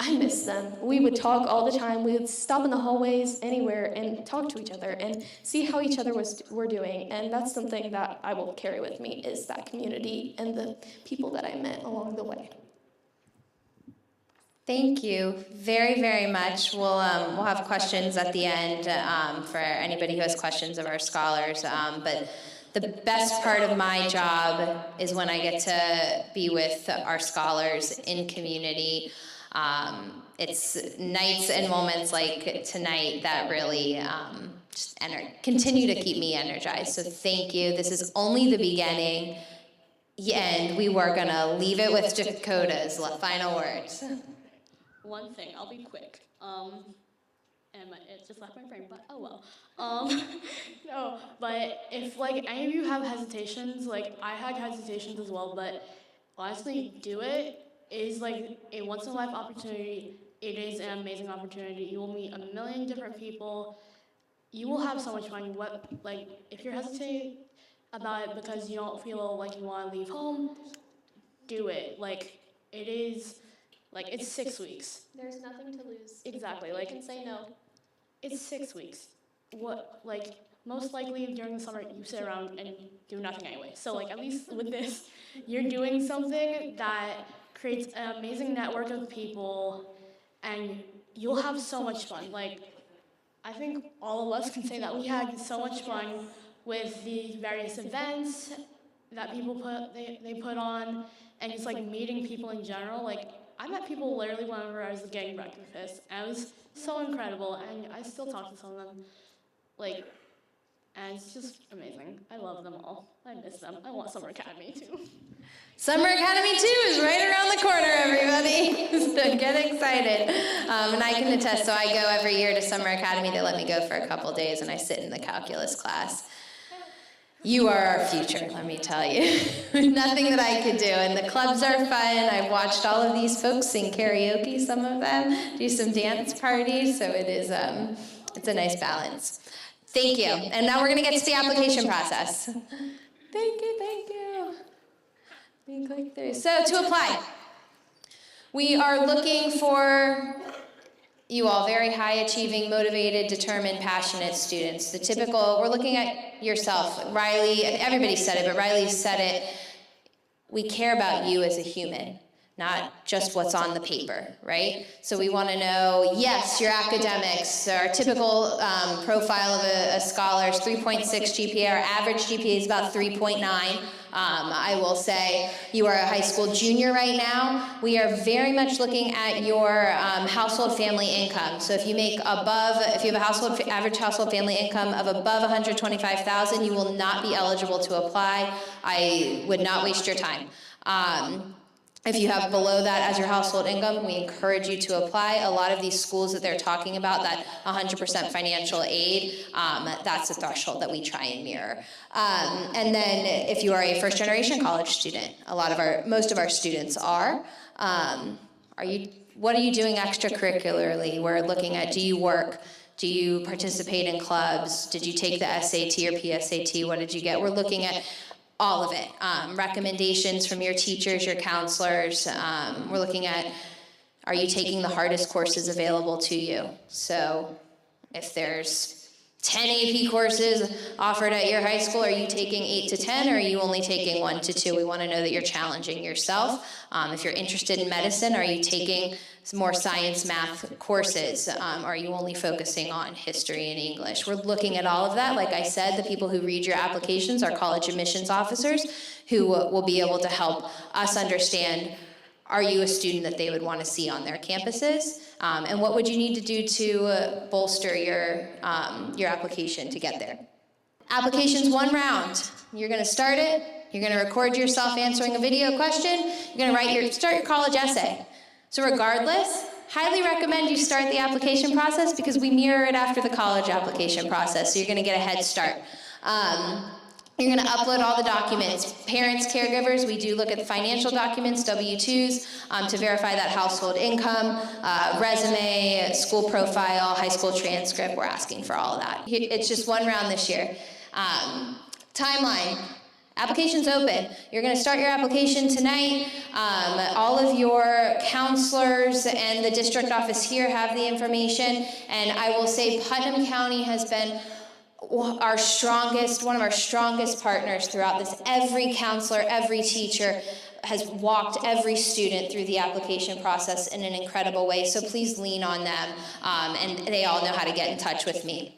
I miss them. We would talk all the time. We would stop in the hallways, anywhere, and talk to each other and see how each other were doing. And that's something that I will carry with me, is that community and the people that I met along the way. Thank you very, very much. We'll have questions at the end for anybody who has questions of our scholars. But the best part of my job is when I get to be with our scholars in community. It's nights and moments like tonight that really just continue to keep me energized. So thank you. This is only the beginning, and we were going to leave it with Dakota's final words. One thing, I'll be quick. And it just left my brain, but oh well. No, but if like any of you have hesitations, like I had hesitations as well, but honestly, do it. It is like a once in a life opportunity. It is an amazing opportunity. You will meet a million different people. You will have so much fun. Like if you're hesitating about it because you don't feel like you want to leave home, do it. Like it is. Like, it's 6 weeks. There's nothing to lose. Exactly. Like, you can say no. It's 6 weeks. Like, most likely during the summer, you sit around and do nothing anyway. So, like, at least with this, you're doing something that creates an amazing network of people, and you'll have so much fun. Like, I think all of us can say that we had so much fun with the various events that people they put on, and just, like, meeting people in general. Like, I met people literally whenever I was getting breakfast, and it was so incredible, and I still talk to some of them, like, and it's just amazing. I love them all. I miss them. I want Summer Academy, too. Summer Academy 2 is right around the corner, everybody. So get excited. And I can attest, so I go every year to Summer Academy. They let me go for a couple days, and I sit in the calculus class. You are our future, let me tell you. Nothing that I could do. And the clubs are fun. I've watched all of these folks sing karaoke, some of them, do some dance parties. So it is, it's a nice balance. Thank you. And now we're going to get to the application process. Thank you, thank you. Let me click through. So to apply, we are looking for you all, very high achieving, motivated, determined, passionate students. The typical, we're looking at yourself. Riley, everybody said it, but Riley said it. We care about you as a human, not just what's on the paper, right? So we want to know, yes, your academics, our typical profile of a scholar is 3.6 GPA. Our average GPA is about 3.9. I will say you are a high school junior right now. We are very much looking at your household family income. So if you make if you have a average household family income of above $125,000, you will not be eligible to apply. I would not waste your time. If you have below that as your household income, we encourage you to apply. A lot of these schools that they're talking about, that 100% financial aid, that's a threshold that we try and mirror. And then if you are a first-generation college student, most of our students are. What are you doing extracurricularly? We're looking at, do you work? Do you participate in clubs? Did you take the SAT or PSAT? What did you get? We're looking at all of it. Recommendations from your teachers, your counselors. We're looking at, are you taking the hardest courses available to you? So if there's 10 AP courses offered at your high school, are you taking 8 to 10, or are you only taking 1 to 2? We want to know that you're challenging yourself. If you're interested in medicine, are you taking some more science, math courses? Are you only focusing on history and English? We're looking at all of that. Like I said, the people who read your applications are college admissions officers who will be able to help us understand, are you a student that they would want to see on their campuses? And what would you need to do to bolster your application to get there? Application's one round. You're going to start it. You're going to record yourself answering a video question. You're going to start your college essay. So regardless, highly recommend you start the application process because we mirror it after the college application process. So you're going to get a head start. You're going to upload all the documents. Parents, caregivers, we do look at the financial documents, W-2s, to verify that household income, resume, school profile, high school transcript. We're asking for all of that. It's just one round this year. Timeline. Application's open. You're going to start your application tonight. All of your counselors and the district office here have the information. And I will say Putnam County has been one of our strongest partners throughout this. Every counselor, every teacher has walked every student through the application process in an incredible way. So please lean on them. And they all know how to get in touch with me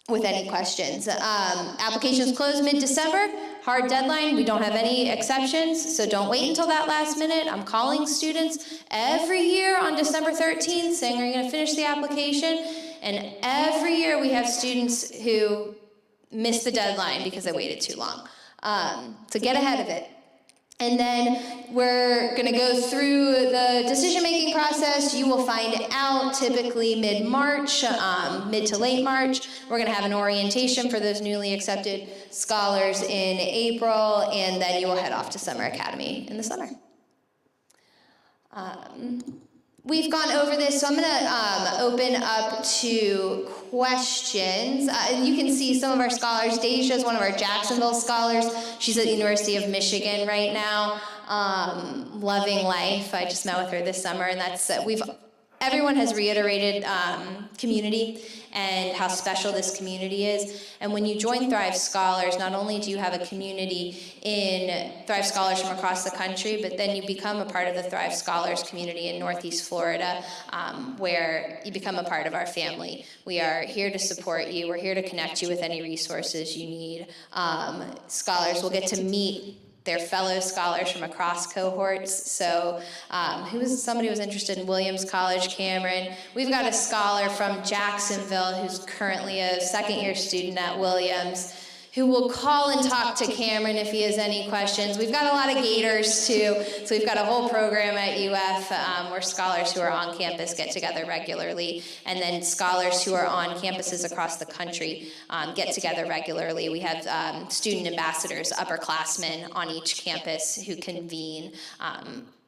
with any questions. Applications close mid-December, hard deadline. We don't have any exceptions, so don't wait until that last minute. I'm calling students every year on December 13th saying, are you going to finish the application? And every year we have students who miss the deadline because they waited too long. So get ahead of it. And then we're going to go through the decision-making process. You will find out typically mid-March, mid to late March. We're going to have an orientation for those newly accepted scholars in April, and then you will head off to Summer Academy in the summer. We've gone over this, so I'm going to open up to questions. You can see some of our scholars. Deja is one of our Jacksonville scholars. She's at the University of Michigan right now, loving life. I just met with her this summer, and that's everyone has reiterated community and how special this community is. And when you join Thrive Scholars, not only do you have a community in Thrive Scholars from across the country, but then you become a part of the Thrive Scholars community in Northeast Florida, where you become a part of our family. We are here to support you. We're here to connect you with any resources you need. Scholars will get to meet their fellow scholars from across cohorts. So somebody who was interested in Williams College, Cameron. We've got a scholar from Jacksonville who's currently a second-year student at Williams who will call and talk to Cameron if he has any questions. We've got a lot of Gators too, so we've got a whole program at UF where scholars who are on campus get together regularly, and then scholars who are on campuses across the country get together regularly. We have student ambassadors, upperclassmen on each campus who convene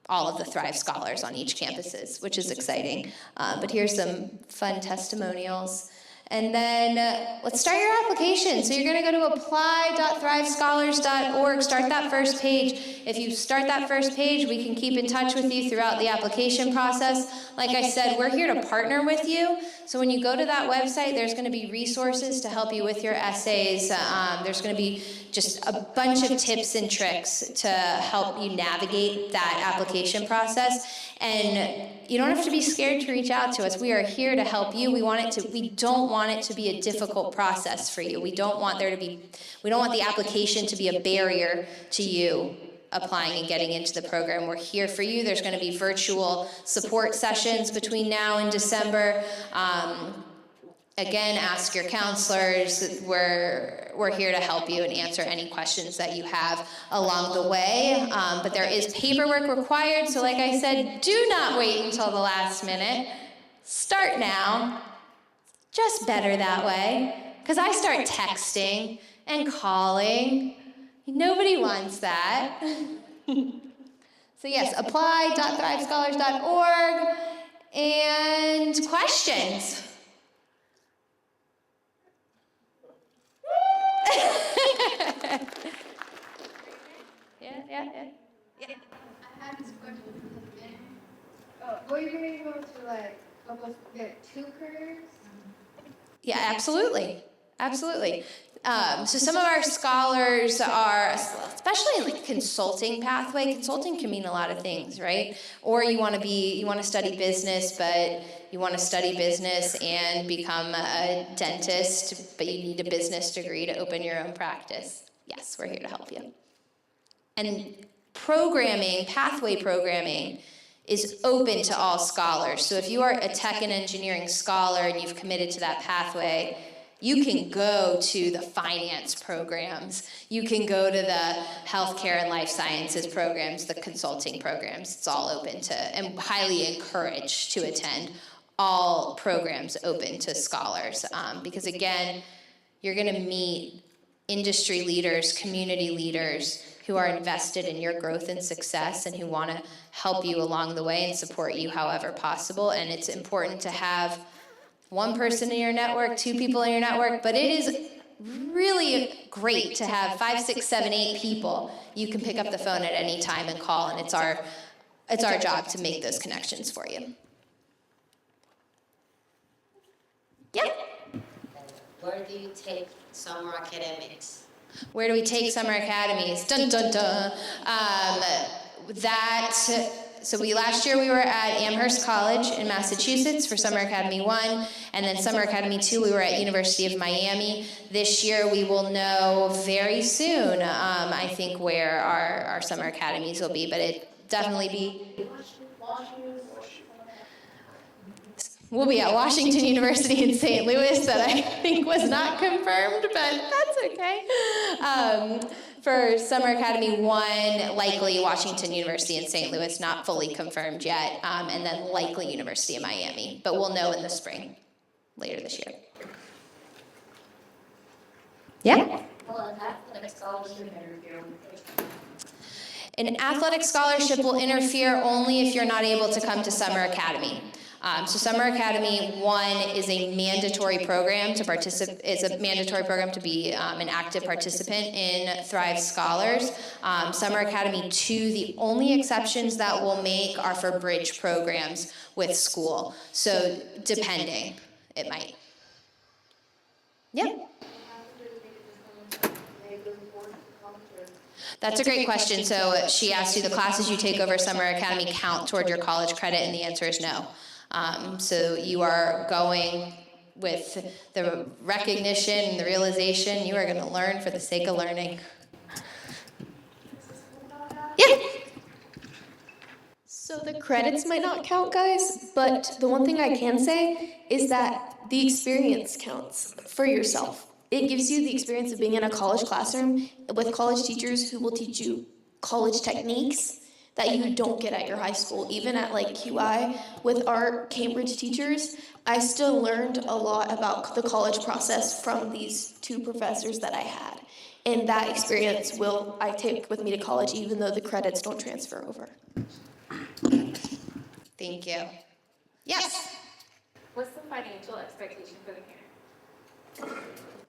all of the Thrive Scholars on each campuses, which is exciting. But here's some fun testimonials. And then let's start your application. So you're going to go to apply.thrivescholars.org. Start that first page. If you start that first page, we can keep in touch with you throughout the application process. Like I said, we're here to partner with you. So when you go to that website, there's going to be resources to help you with your essays. There's going to be just a bunch of tips and tricks to help you navigate that application process. And you don't have to be scared to reach out to us. We are here to help you. We don't want it to be a difficult process for you. We don't want the application to be a barrier to you applying and getting into the program. We're here for you. There's going to be virtual support sessions between now and December. Again, ask your counselors. We're here to help you and answer any questions that you have along the way. But there is paperwork required, so like I said, do not wait until the last minute. Start now. Just better that way. Because I start texting and calling. Nobody wants that. So yes, apply.thrivescholars.org. And questions. Yeah. I had this question. Were you able to almost get 2 careers? Yeah, absolutely. So some of our scholars are, especially in consulting pathway. Consulting can mean a lot of things, right? Or you want to study business, but you want to study business and become a dentist, but you need a business degree to open your own practice. Yes, we're here to help you. And pathway programming, is open to all scholars. So if you are a tech and engineering scholar and you've committed to that pathway, you can go to the finance programs. You can go to the healthcare and life sciences programs, the consulting programs. It's all open to, and highly encouraged to attend all programs open to scholars. Because again, you're gonna meet industry leaders, community leaders who are invested in your growth and success and who wanna help you along the way and support you however possible. And it's important to have one person in your network, 2 people in your network, but it is really great to have 5, 6, 7, 8 people. You can pick up the phone at any time and call, and it's our job to make those connections for you. Yeah. Where do you take summer academics? Where do we take summer academies? Dun dun dun. So last year we were at Amherst College in Massachusetts for Summer Academy 1, and then Summer Academy 2 we were at University of Miami. This year we will know very soon, I think, where our summer academies will be, but it definitely be. We'll be at Washington University in St. Louis, that I think was not confirmed, but that's okay. For Summer Academy 1, likely Washington University in St. Louis, not fully confirmed yet, and then likely University of Miami, but we'll know in the spring, later this year. Yeah? An athletic scholarship will interfere only if you're not able to come to Summer Academy. So Summer Academy 1 is a mandatory program to participate. It's a mandatory program to be an active participant in Thrive Scholars. Summer Academy 2, the only exceptions that we'll make are for bridge programs with school. So depending, it might. Yeah. That's a great question. So she asked you, the classes you take over Summer Academy count toward your college credit, and the answer is no. So you are going with the recognition and the realization you are going to learn for the sake of learning. Yeah. So the credits might not count, guys, but the one thing I can say is that the experience counts for yourself. It gives you the experience of being in a college classroom with college teachers who will teach you college techniques that you don't get at your high school. Even at like QI, with our Cambridge teachers, I still learned a lot about the college process from these 2 professors that I had. And that experience will I take with me to college, even though the credits don't transfer over. Thank you. Yes? What's the financial expectation for the parent?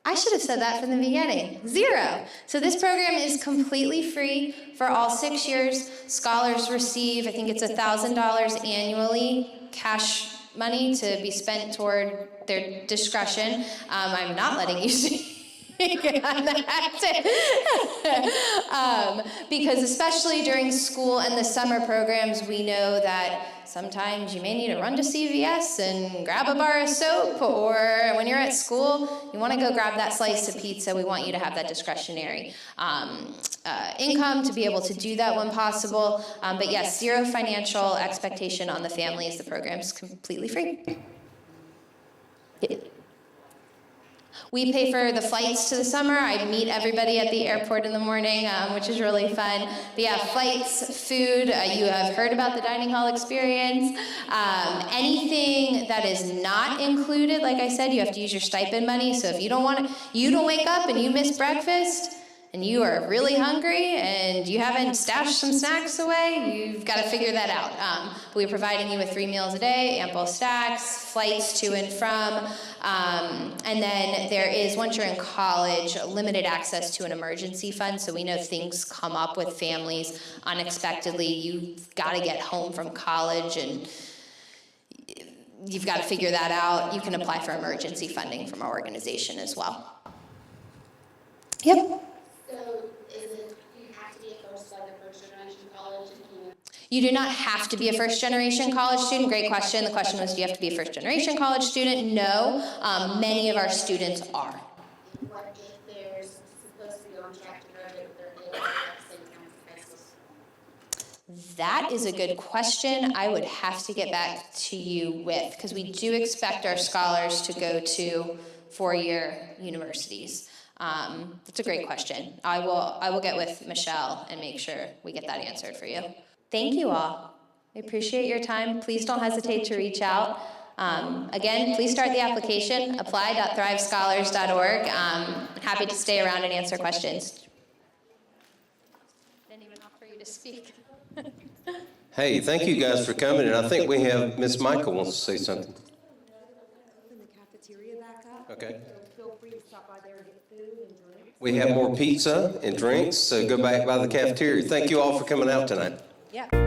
I should have said that from the beginning. 0. So this program is completely free for all 6 years. Scholars receive, I think it's $1,000 annually, cash money to be spent toward their discretion. I'm not letting you speak on that. Because especially during school and the summer programs, we know that sometimes you may need to run to CVS and grab a bar of soap, or when you're at school, you want to go grab that slice of pizza. We want you to have that discretionary income to be able to do that when possible. But yes, 0 financial expectation on the families. The program's completely free. Yeah. We pay for the flights to the summer. I meet everybody at the airport in the morning, which is really fun. But yeah, flights, food, you have heard about the dining hall experience. Anything that is not included, like I said, you have to use your stipend money. So if you don't wake up and you miss breakfast, and you are really hungry and you haven't stashed some snacks away, you've got to figure that out. We're providing you with 3 meals a day, ample stacks, flights to and from, and then there is, once you're in college, limited access to an emergency fund. So we know things come up with families unexpectedly. You've got to get home from college and you've got to figure that out. You can apply for emergency funding from our organization as well. Yep. You do not have to be a first-generation college student. Great question. The question was, do you have to be a first-generation college student? No. Many of our students are. What if they're supposed to be on track to graduate with their A at the same time as high school? That is a good question. I would have to get back to you with, because we do expect our scholars to go to 4-year universities. That's a great question. I will get with Michelle and make sure we get that answered for you. Thank you all. I appreciate your time. Please don't hesitate to reach out. Again, please start the application, apply.thrivescholars.org. Happy to stay around and answer questions. Didn't even offer you to speak. Hey, thank you guys for coming, and I think we have Miss Michael wants to say something. cafeteria back up. Okay. So feel free to stop by there and get food and drinks. We have more pizza and drinks, so go back by the cafeteria. Thank you all for coming out tonight. Yep.